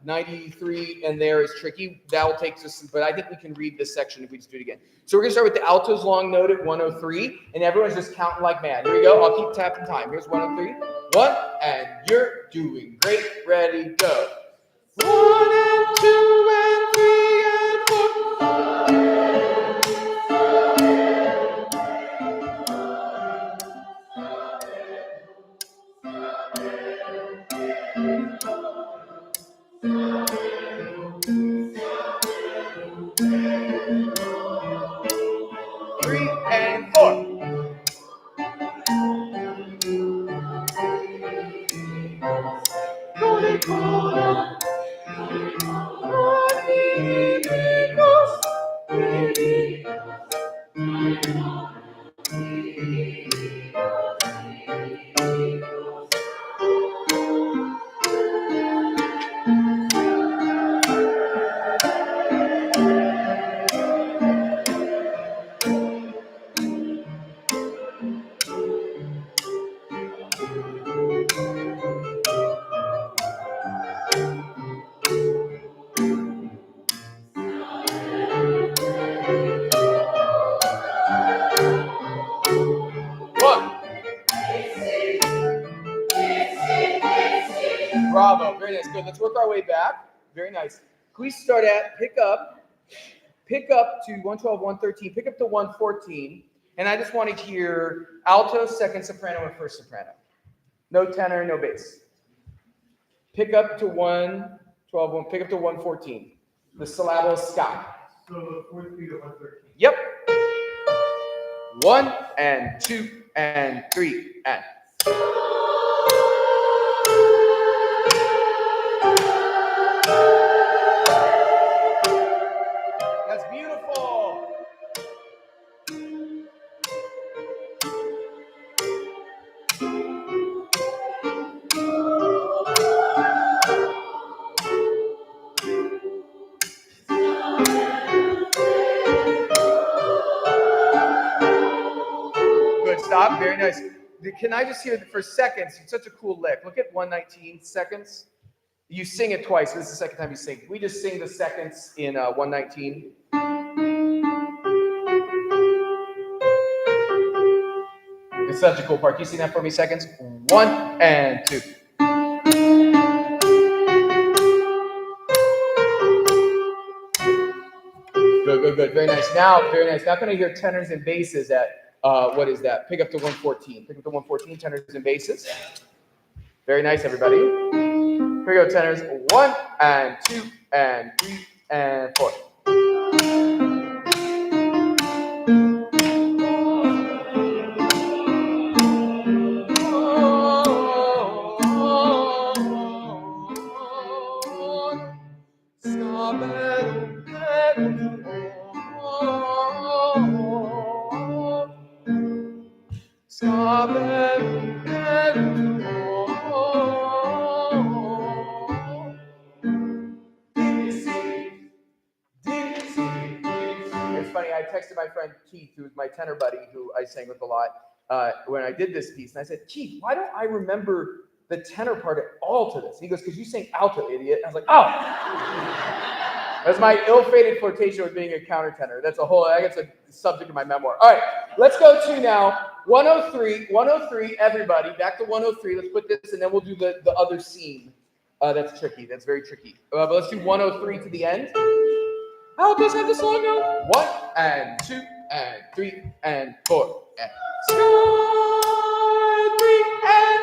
93 and there is tricky. That'll take us, but I think we can read this section if we just do it again. So we're gonna start with the alto's long note at 103, and everyone's just counting like mad. Here we go. I'll keep tapping time. Here's 103. 1, and you're doing great. Ready, go. 1 and 2 and 3 and 3 and 4. Bravo, very nice. Good. Let's work our way back. Very nice. Can we start at pick up to 112, 113, pick up to 114, and I just want to hear alto, second soprano, and first soprano. No tenor, no bass. Pick up to 112, pick up to 114. The syllable is ska. So the fourth beat of 113. Yep. 1 and 2 and 3 and. That's beautiful. Good, stop, very nice. Can I just hear for seconds? It's such a cool lick. Look at 119 seconds. You sing it twice. This is the second time you sing. We just sing the seconds in 119. It's such a cool part. Can you sing that for me, seconds? 1 and 2. Good. Very nice. Now, very nice. Now can I hear tenors and basses at, what is that? Pick up to 114. Pick up to 114, tenors and basses. Very nice, everybody. Here we go, tenors. 1 and 2 and 3 and 4. It's funny, I texted my friend Keith, who's my tenor buddy, who I sang with a lot, when I did this piece, and I said, Keith, why don't I remember the tenor part at all to this? And he goes, because you sang alto, idiot. And I was like, oh! That's my ill-fated flirtation with being a countertenor. That's a subject of my memoir. All right, let's go to now 103, everybody, back to 103. Let's put this, and then we'll do the other scene. That's tricky. That's very tricky. But let's do 103 to the end. Altos have this long note. 1 and 2 and 3 and 4 and sky 3 and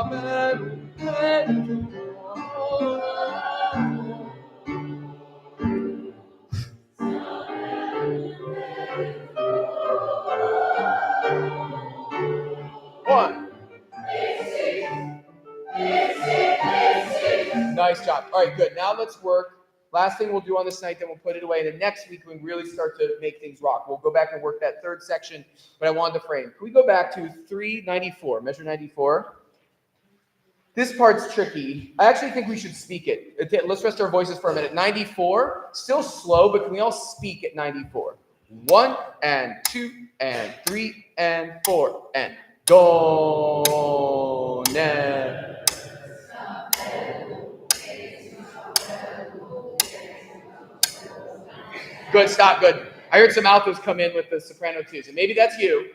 One. Nice job. All right, good. Now let's work. Last thing we'll do on this night, then we'll put it away. And then next week, we really start to make things rock. We'll go back and work that third section, but I wanted to frame. Can we go back to 394, measure 94? This part's tricky. I actually think we should speak it. Let's rest our voices for a minute. 94, still slow, but can we all speak at 94? 1 and 2 and 3 and 4 and do, ne. Good, stop, good. I heard some altos come in with the soprano too, so maybe that's you,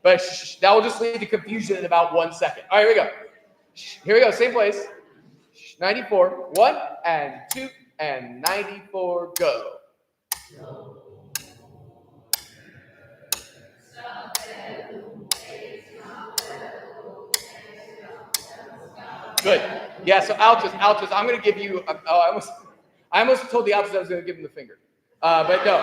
but that will just lead to confusion in about 1 second. All right, here we go. Here we go, same place. 94, 1 and 2 and 94, go. Good. Yeah, so altos, I'm going to give you, I almost told the altos I was going to give them the finger. But no,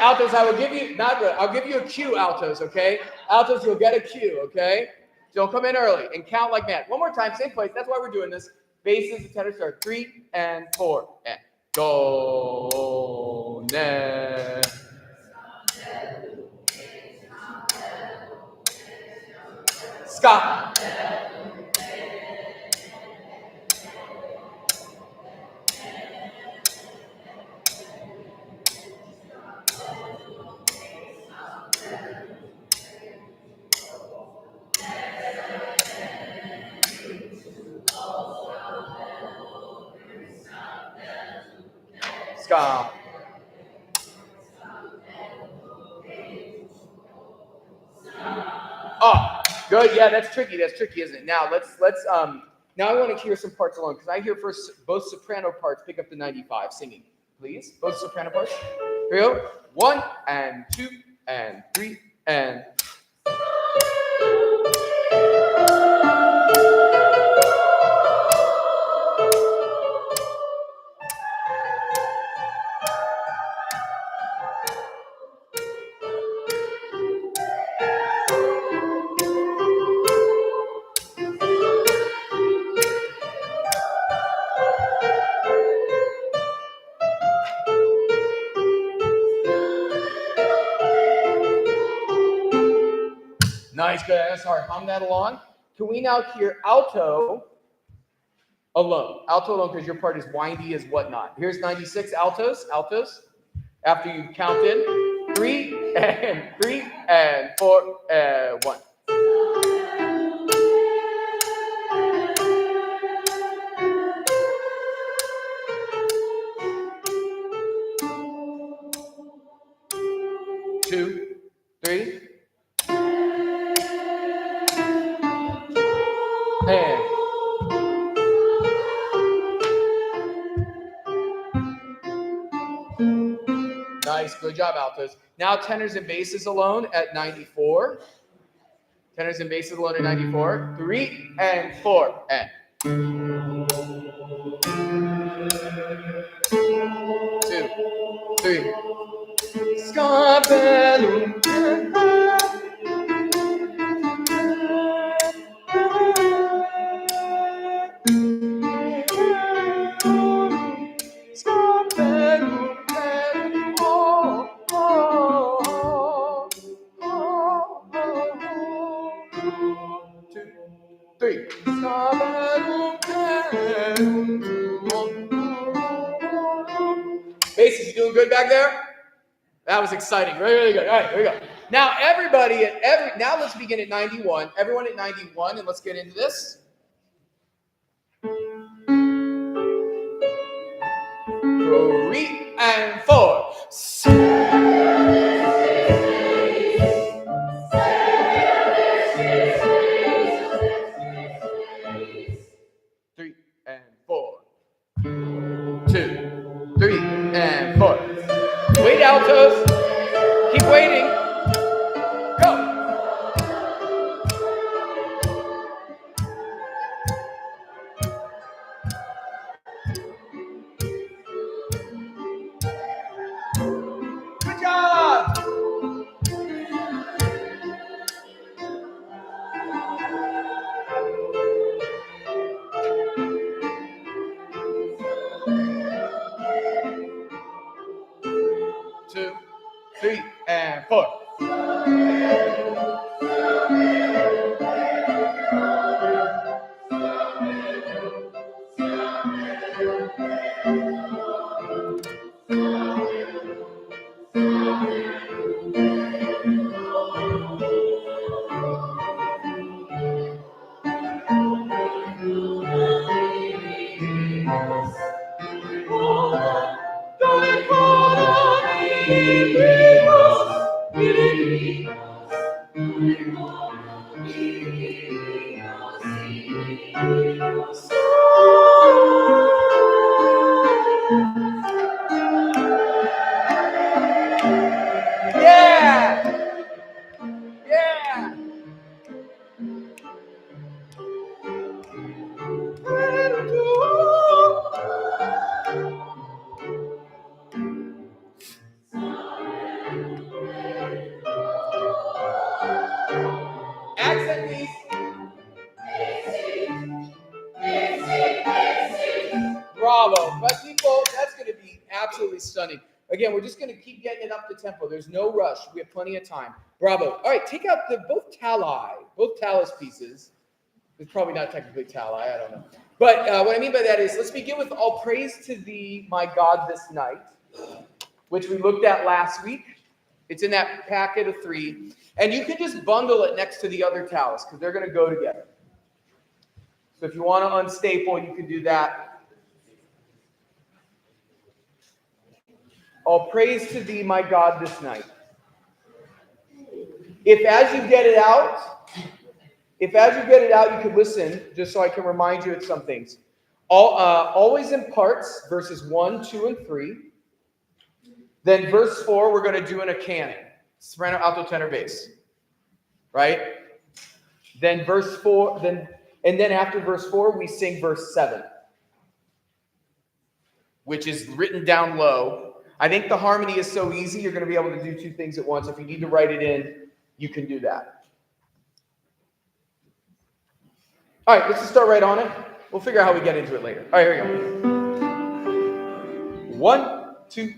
altos, I will give you, I'll give you a cue, altos, okay? Altos, you'll get a cue, okay? So come in early and count like mad. One more time, same place. That's why we're doing this. Basses and tenors start 3 and 4 and do, ne. Ska. Ska. Oh, good. Yeah, that's tricky. That's tricky, isn't it? Now now I want to hear some parts alone because I hear first both soprano parts pick up the 95 singing. Please, both soprano parts. Here we go. 1 and 2 and 3 and. Nice, good. That's hard. Hum that along. Can we now hear alto alone? Alto alone, because your part is windy as whatnot. Here's 96 altos. After you count in 3 and 4 and 1. Two, 3. And nice, good job, altos. Now tenors and basses alone at 94. Tenors and basses alone at 94. 3 and 4 and. 2, 3. Scabellum. 3. Basses, you doing good back there? That was exciting. Really, really good. All right, here we go. Now, now let's begin at 91. Everyone at 91, and let's get into this. 3 and 4. 3 and 4. 2, 3 and 4. Wait, altos. Keep waiting. Go. Yeah! Yeah! Accent, please. Bravo. But people, that's going to be absolutely stunning. Again, we're just going to keep getting it up to tempo. There's no rush. We have plenty of time. Bravo. All right, take out both talus pieces. It's probably not technically tali, I don't know. But what I mean by that is, let's begin with all praise to thee, my God, this night, which we looked at last week. It's in that packet of 3. And you can just bundle it next to the other talus because they're going to go together. So if you want to unstaple, you can do that. All praise to thee, my God, this night. If as you get it out, you could listen, just so I can remind you of some things. Always in parts, verses 1, 2, and 3. Then verse 4, we're going to do in a canon. Soprano, alto, tenor, bass. Right? Then verse 4, and then after verse 4, we sing verse 7, which is written down low. I think the harmony is so easy, you're going to be able to do 2 things at once. If you need to write it in, you can do that. All right, let's just start right on it. We'll figure out how we get into it later. All right, here we go. 1, 2.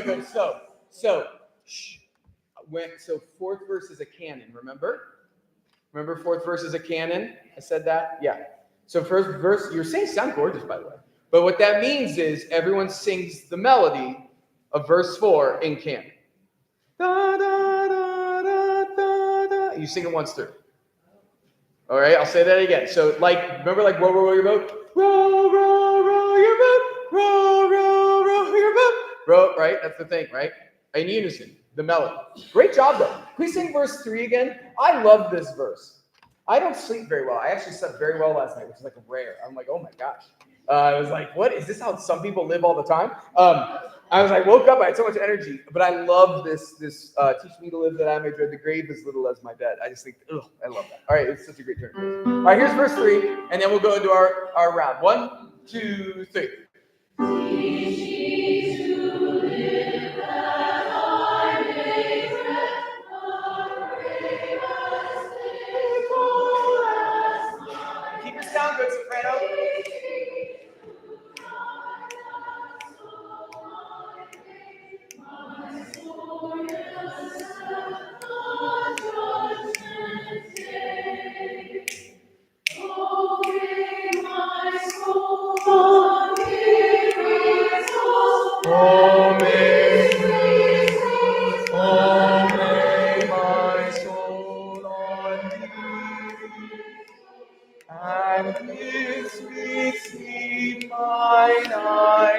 Good. So fourth verse is a canon, remember? Remember fourth verse is a canon? I said that? Yeah. So first verse, your singing sound gorgeous, by the way. But what that means is everyone sings the melody of verse 4 in canon. Da, da, da, da, da, da. You sing it once through. All right, I'll say that again. So remember row, row, row your boat? Row, row, row your boat. Row, row, row your boat. Row, right? That's the thing, right? In unison, the melody. Great job, though. Please sing verse 3 again. I love this verse. I don't sleep very well. I actually slept very well last night, which is rare. I'm like, oh my gosh. I was like, what? Is this how some people live all the time? I was woke up, I had so much energy, but I love this teach me to live that I may dread the grave as little as my bed. I just think, I love that. All right, it's such a great turn. All right, here's verse 3, and then we'll go into our round. 1, 2, 3. Teach me to live that I may dread the grave as little as my Keep your sound good, soprano.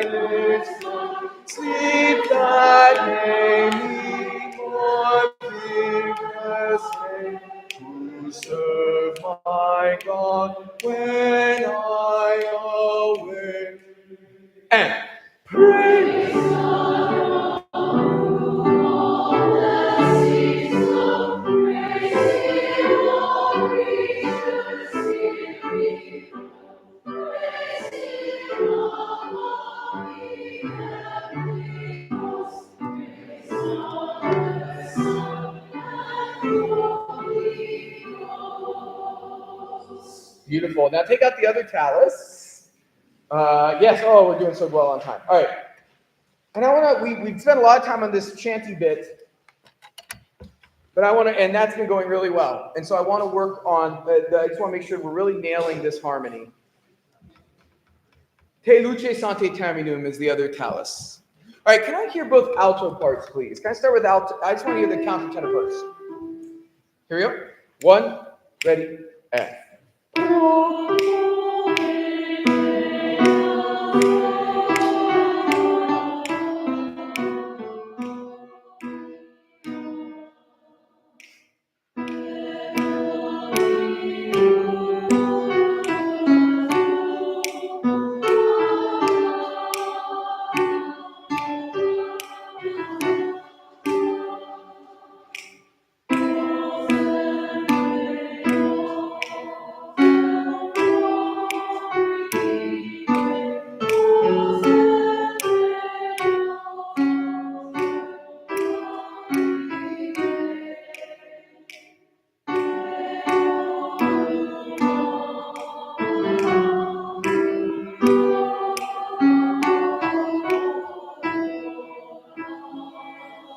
silent storm, sleep that may me more vigorously, to serve my God when I awake. And praise Beautiful. Now take out the other talus. Yes. Oh, we're doing so well on time. All right. And I want to. We've spent a lot of time on this chanty bit, but I want to, and that's been going really well. And so I want to work on. I just want to make sure we're really nailing this harmony. Te luce sante terminum is the other talus. All right. Can I hear both alto parts, please? Can I start with alto? I just want to hear the countertenor first. Here we go. 1, ready, and.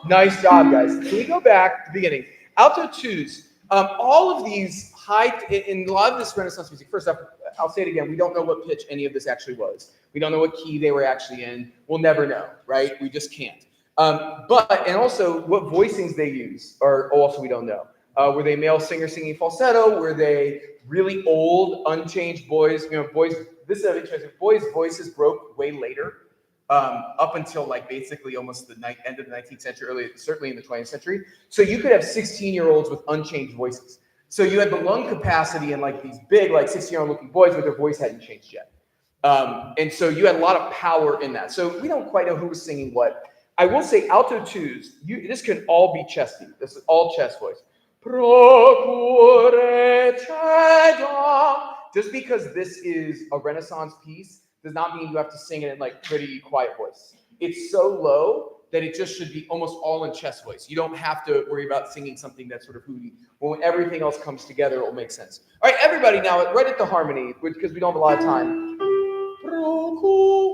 Nice job, guys. So we go back to the beginning. Alto twos. All of these in a lot of this Renaissance music. First off, I'll say it again. We don't know what pitch any of this actually was. We don't know what key they were actually in. We'll never know, right? We just can't. And also what voicings they use are also we don't know. Were they male singers singing falsetto? Were they really old, unchanged boys? Boys. This is interesting. Boys' voices broke way later. Up until like basically almost the end of the 19th century, certainly in the 20th century. So you could have 16-year-olds with unchanged voices. So you had the lung capacity in like these big, like 16-year-old looking boys, but their voice hadn't changed yet. And so you had a lot of power in that. So we don't quite know who was singing what. I will say alto twos, this can all be chesty. This is all chest voice. Just because this is a Renaissance piece does not mean you have to sing it in like pretty quiet voice. It's so low that it just should be almost all in chest voice. You don't have to worry about singing something that's sort of hooty. When everything else comes together, it will make sense. All right, everybody now, right at the harmony, because we don't have a lot of time.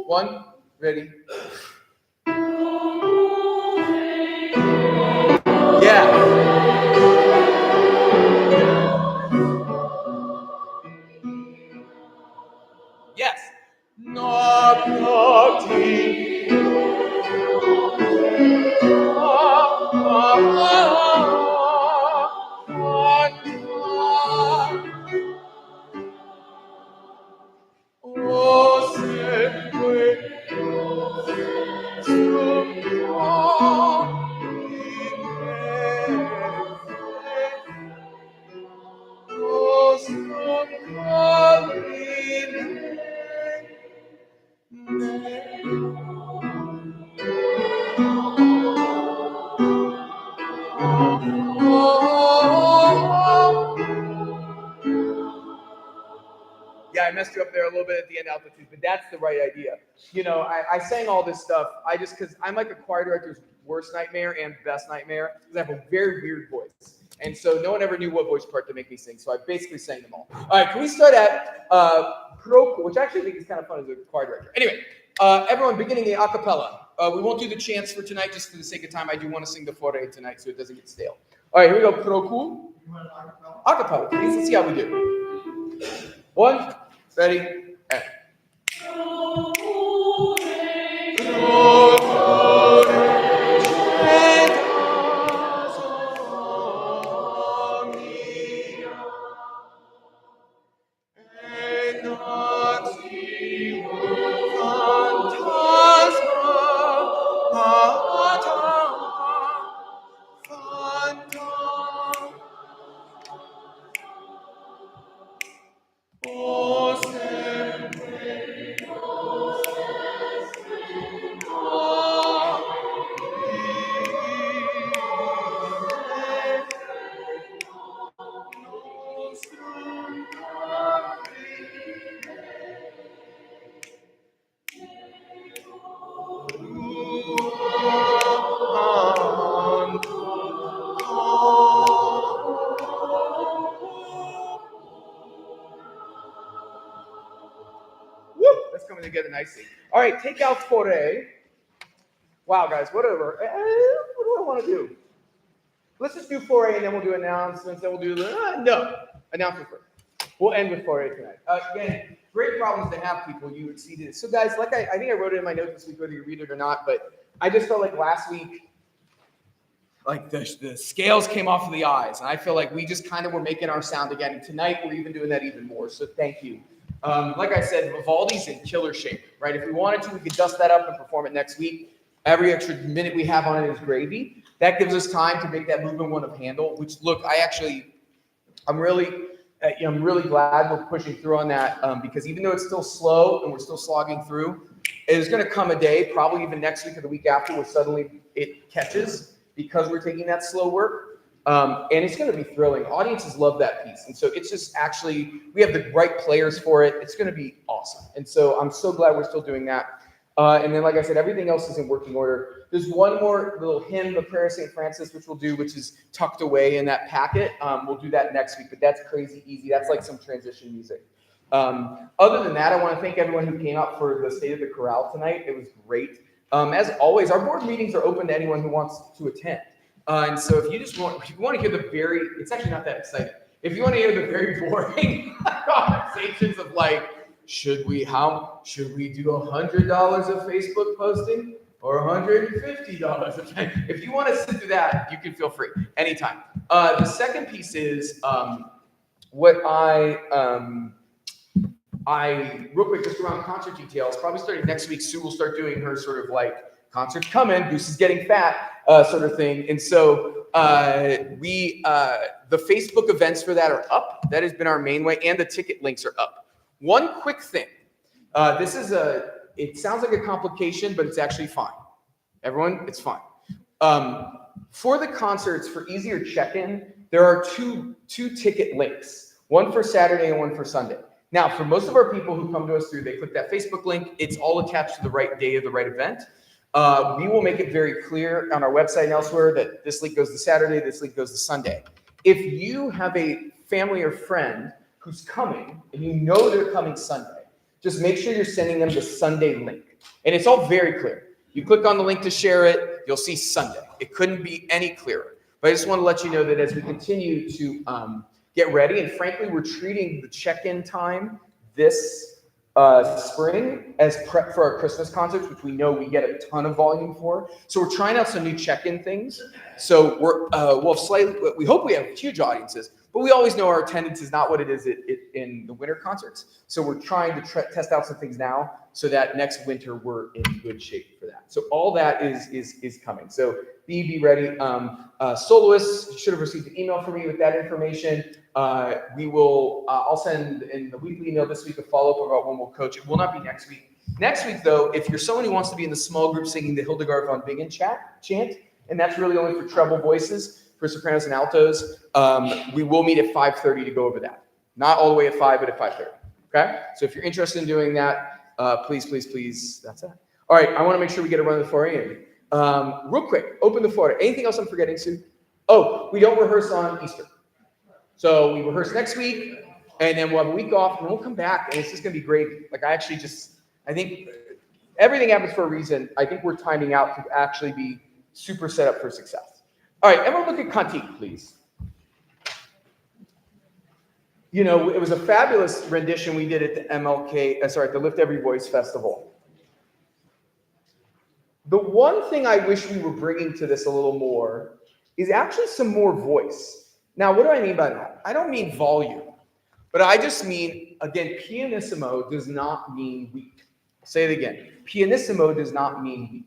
1, ready. Yeah. Yes. Knock, knock, tea. Yeah, I messed you up there a little bit at the end, altitude, but that's the right idea. I sang all this stuff. Because I'm like a choir director's worst nightmare and best nightmare, because I have a very weird voice. And so no one ever knew what voice part to make me sing, so I basically sang them all. All right, can we start at pro, which I actually think is kind of fun as a choir director. Anyway, everyone beginning the a cappella. We won't do the chants for tonight, just for the sake of time. I do want to sing the fore tonight, so it doesn't get stale. All right, here we go. Pro cool. A cappella, please. Let's see how we do. 1, ready, and. together nicely. All right, take out Fore. Wow, guys, whatever. What do I want to do? Let's just do 4A and then we'll do announcements. Then we'll do no announcements first. We'll end with 4A tonight. Again, great problems to have, people. You exceeded it. So, guys, like I think I wrote it in my notes this week, whether you read it or not. But I just felt like last week, like the scales came off of the eyes, and I feel like we just kind of were making our sound again. And tonight we're even doing that even more. So, thank you. Like I said, Vivaldi's in killer shape, right? If we wanted to, we could dust that up and perform it next week. Every extra minute we have on it is gravy. That gives us time to make that movement one of handle, which, look, I'm really glad we're pushing through on that because even though it's still slow and we're still slogging through, there's going to come a day, probably even next week or the week after, where suddenly it catches because we're taking that slow work. And it's going to be thrilling. Audiences love that piece. And so it's just actually, we have the right players for it. It's going to be awesome. And so I'm so glad we're still doing that. And then, like I said, everything else is in working order. There's one more little hymn, the Prayer of St. Francis, which we'll do, which is tucked away in that packet. We'll do that next week, but that's crazy easy. That's like some transition music. Other than that, I want to thank everyone who came out for the State of the Chorale tonight. It was great. As always, our board meetings are open to anyone who wants to attend. And so if you want to hear it's actually not that exciting. If you want to hear the very boring conversations of like, should we do $100 of Facebook posting or $150 of Facebook? If you want to sit through that, you can feel free anytime. The second piece is what I real quick, just around concert details, probably starting next week, Sue will start doing her sort of like concerts coming, Goose is getting fat sort of thing. And so the Facebook events for that are up. That has been our main way, and the ticket links are up. One quick thing. It sounds like a complication, but it's actually fine. Everyone, it's fine. For the concerts, for easier check-in, there are two ticket links, one for Saturday and one for Sunday. Now, for most of our people who come to us through, they click that Facebook link. It's all attached to the right day of the right event. We will make it very clear on our website and elsewhere that this link goes to Saturday, this link goes to Sunday. If you have a family or friend who's coming and you know they're coming Sunday, just make sure you're sending them the Sunday link. And it's all very clear. You click on the link to share it, you'll see Sunday. It couldn't be any clearer. But I just want to let you know that as we continue to get ready, and frankly, we're treating the check-in time this spring as prep for our Christmas concerts, which we know we get a ton of volume for. So we're trying out some new check-in things. So we hope we have huge audiences, but we always know our attendance is not what it is in the winter concerts. So we're trying to test out some things now so that next winter we're in good shape for that. So all that is coming. So be ready. Soloists, you should have received an email from me with that information. I'll send in the weekly email this week a follow-up about when we'll coach. It will not be next week. Next week, though, if you're someone who wants to be in the small group singing the Hildegard von Bingen chant, and that's really only for treble voices, for sopranos and altos, we will meet at 5:30 to go over that. Not all the way at 5, but at 5:30. Okay? So if you're interested in doing that, please, that's it. All right, I want to make sure we get a run of the 4 a.m. Real quick, open the 4. Anything else I'm forgetting, Sue? Oh, we don't rehearse on Easter. So we rehearse next week, and then we'll have a week off, and we'll come back, and it's just going to be great. Like, I think everything happens for a reason. I think we're timing out to actually be super set up for success. All right, everyone look at Cantique, please. You know, it was a fabulous rendition we did at the Lift Every Voice Festival. The one thing I wish we were bringing to this a little more is actually some more voice. Now, what do I mean by that? I don't mean volume, but I just mean, again, pianissimo does not mean weak. I'll say it again. Pianissimo does not mean weak.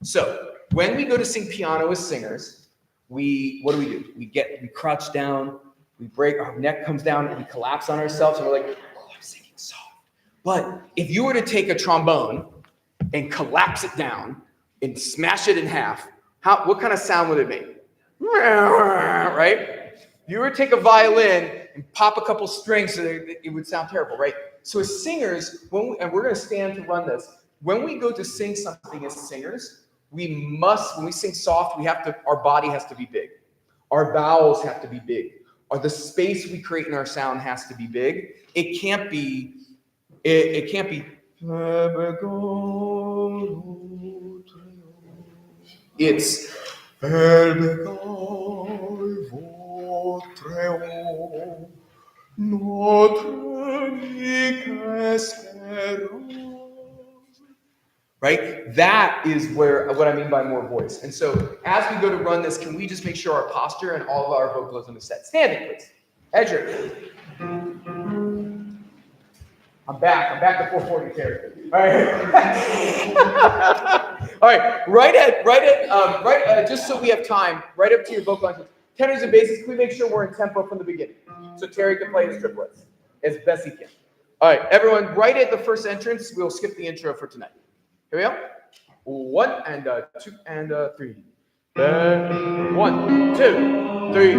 So when we go to sing piano as singers, what do? We crouch down, we break, our neck comes down, and we collapse on ourselves, and we're like, oh, I'm singing soft. But if you were to take a trombone and collapse it down and smash it in half, what kind of sound would it make? Right? If you were to take a violin and pop a couple strings, so it would sound terrible, right? So as singers, and we're going to stand to run this, when we go to sing something as singers, when we sing soft, our body has to be big. Our vowels have to be big. Or the space we create in our sound has to be big. It can't be It's right? That is what I mean by more voice. And so as we go to run this, can we just make sure our posture and all of our vocalism is set? Standing, please. Edger. I'm back to 440 territory. All right. Just so we have time, right up to your vocal lines. Tenors and basses, can we make sure we're in tempo from the beginning? So Terry can play his triplets as best he can. All right, everyone, right at the first entrance, we'll skip the intro for tonight. Here we go. 1 and 2 and 3. 1, 2, 3.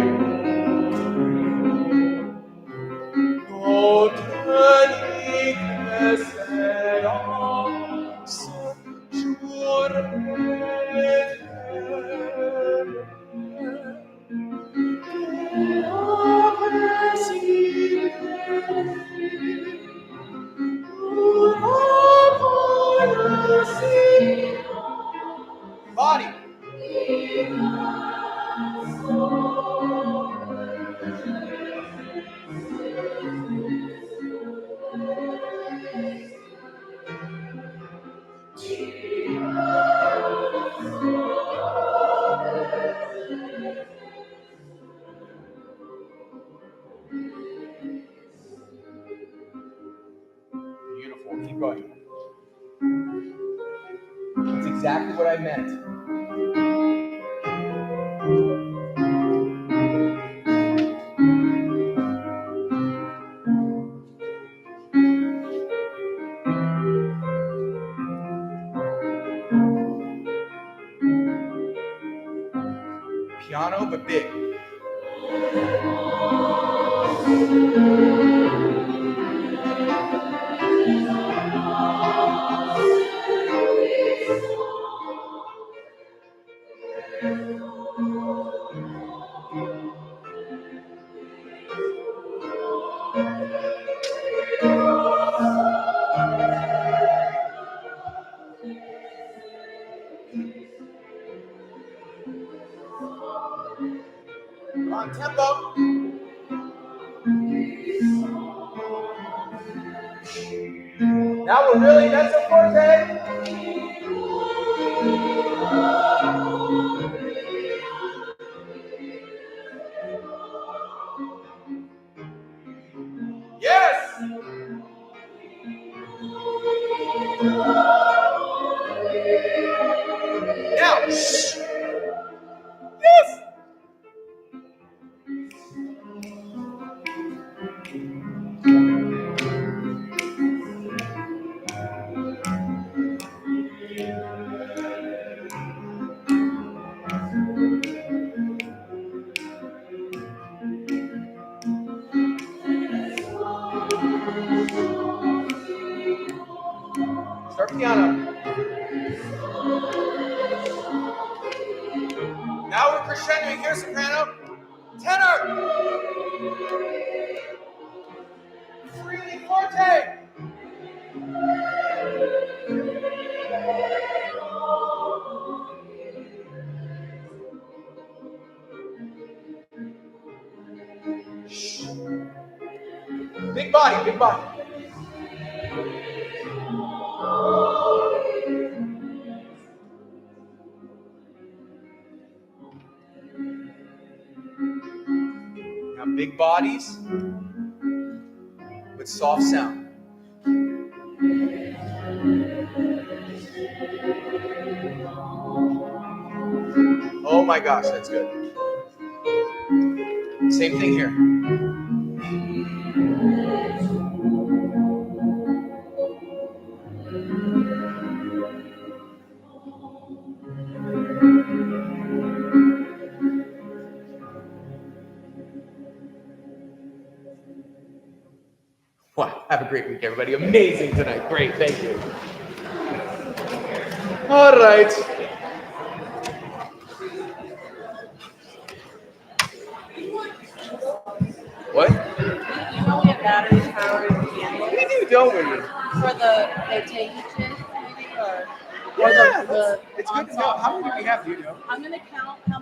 Body. Beautiful. Keep going. That's exactly what I meant. Piano, but big. On tempo. Now we're really mezzo forte. Yes. Now. Shh. Yes. Start piano. Now we're crescendoing here, soprano. Tenor. Freely forte. Shh. Big body, big body. Now big bodies with soft sound. Oh my gosh, that's good. Same thing here. Wow, have a great week, everybody. Amazing tonight. Great, thank you. All right. What? You only have battery powered piano. We do. go with you. For the tahiches, maybe, or Yeah, the it's good to know. How many do we have? Do you know? I'm gonna count how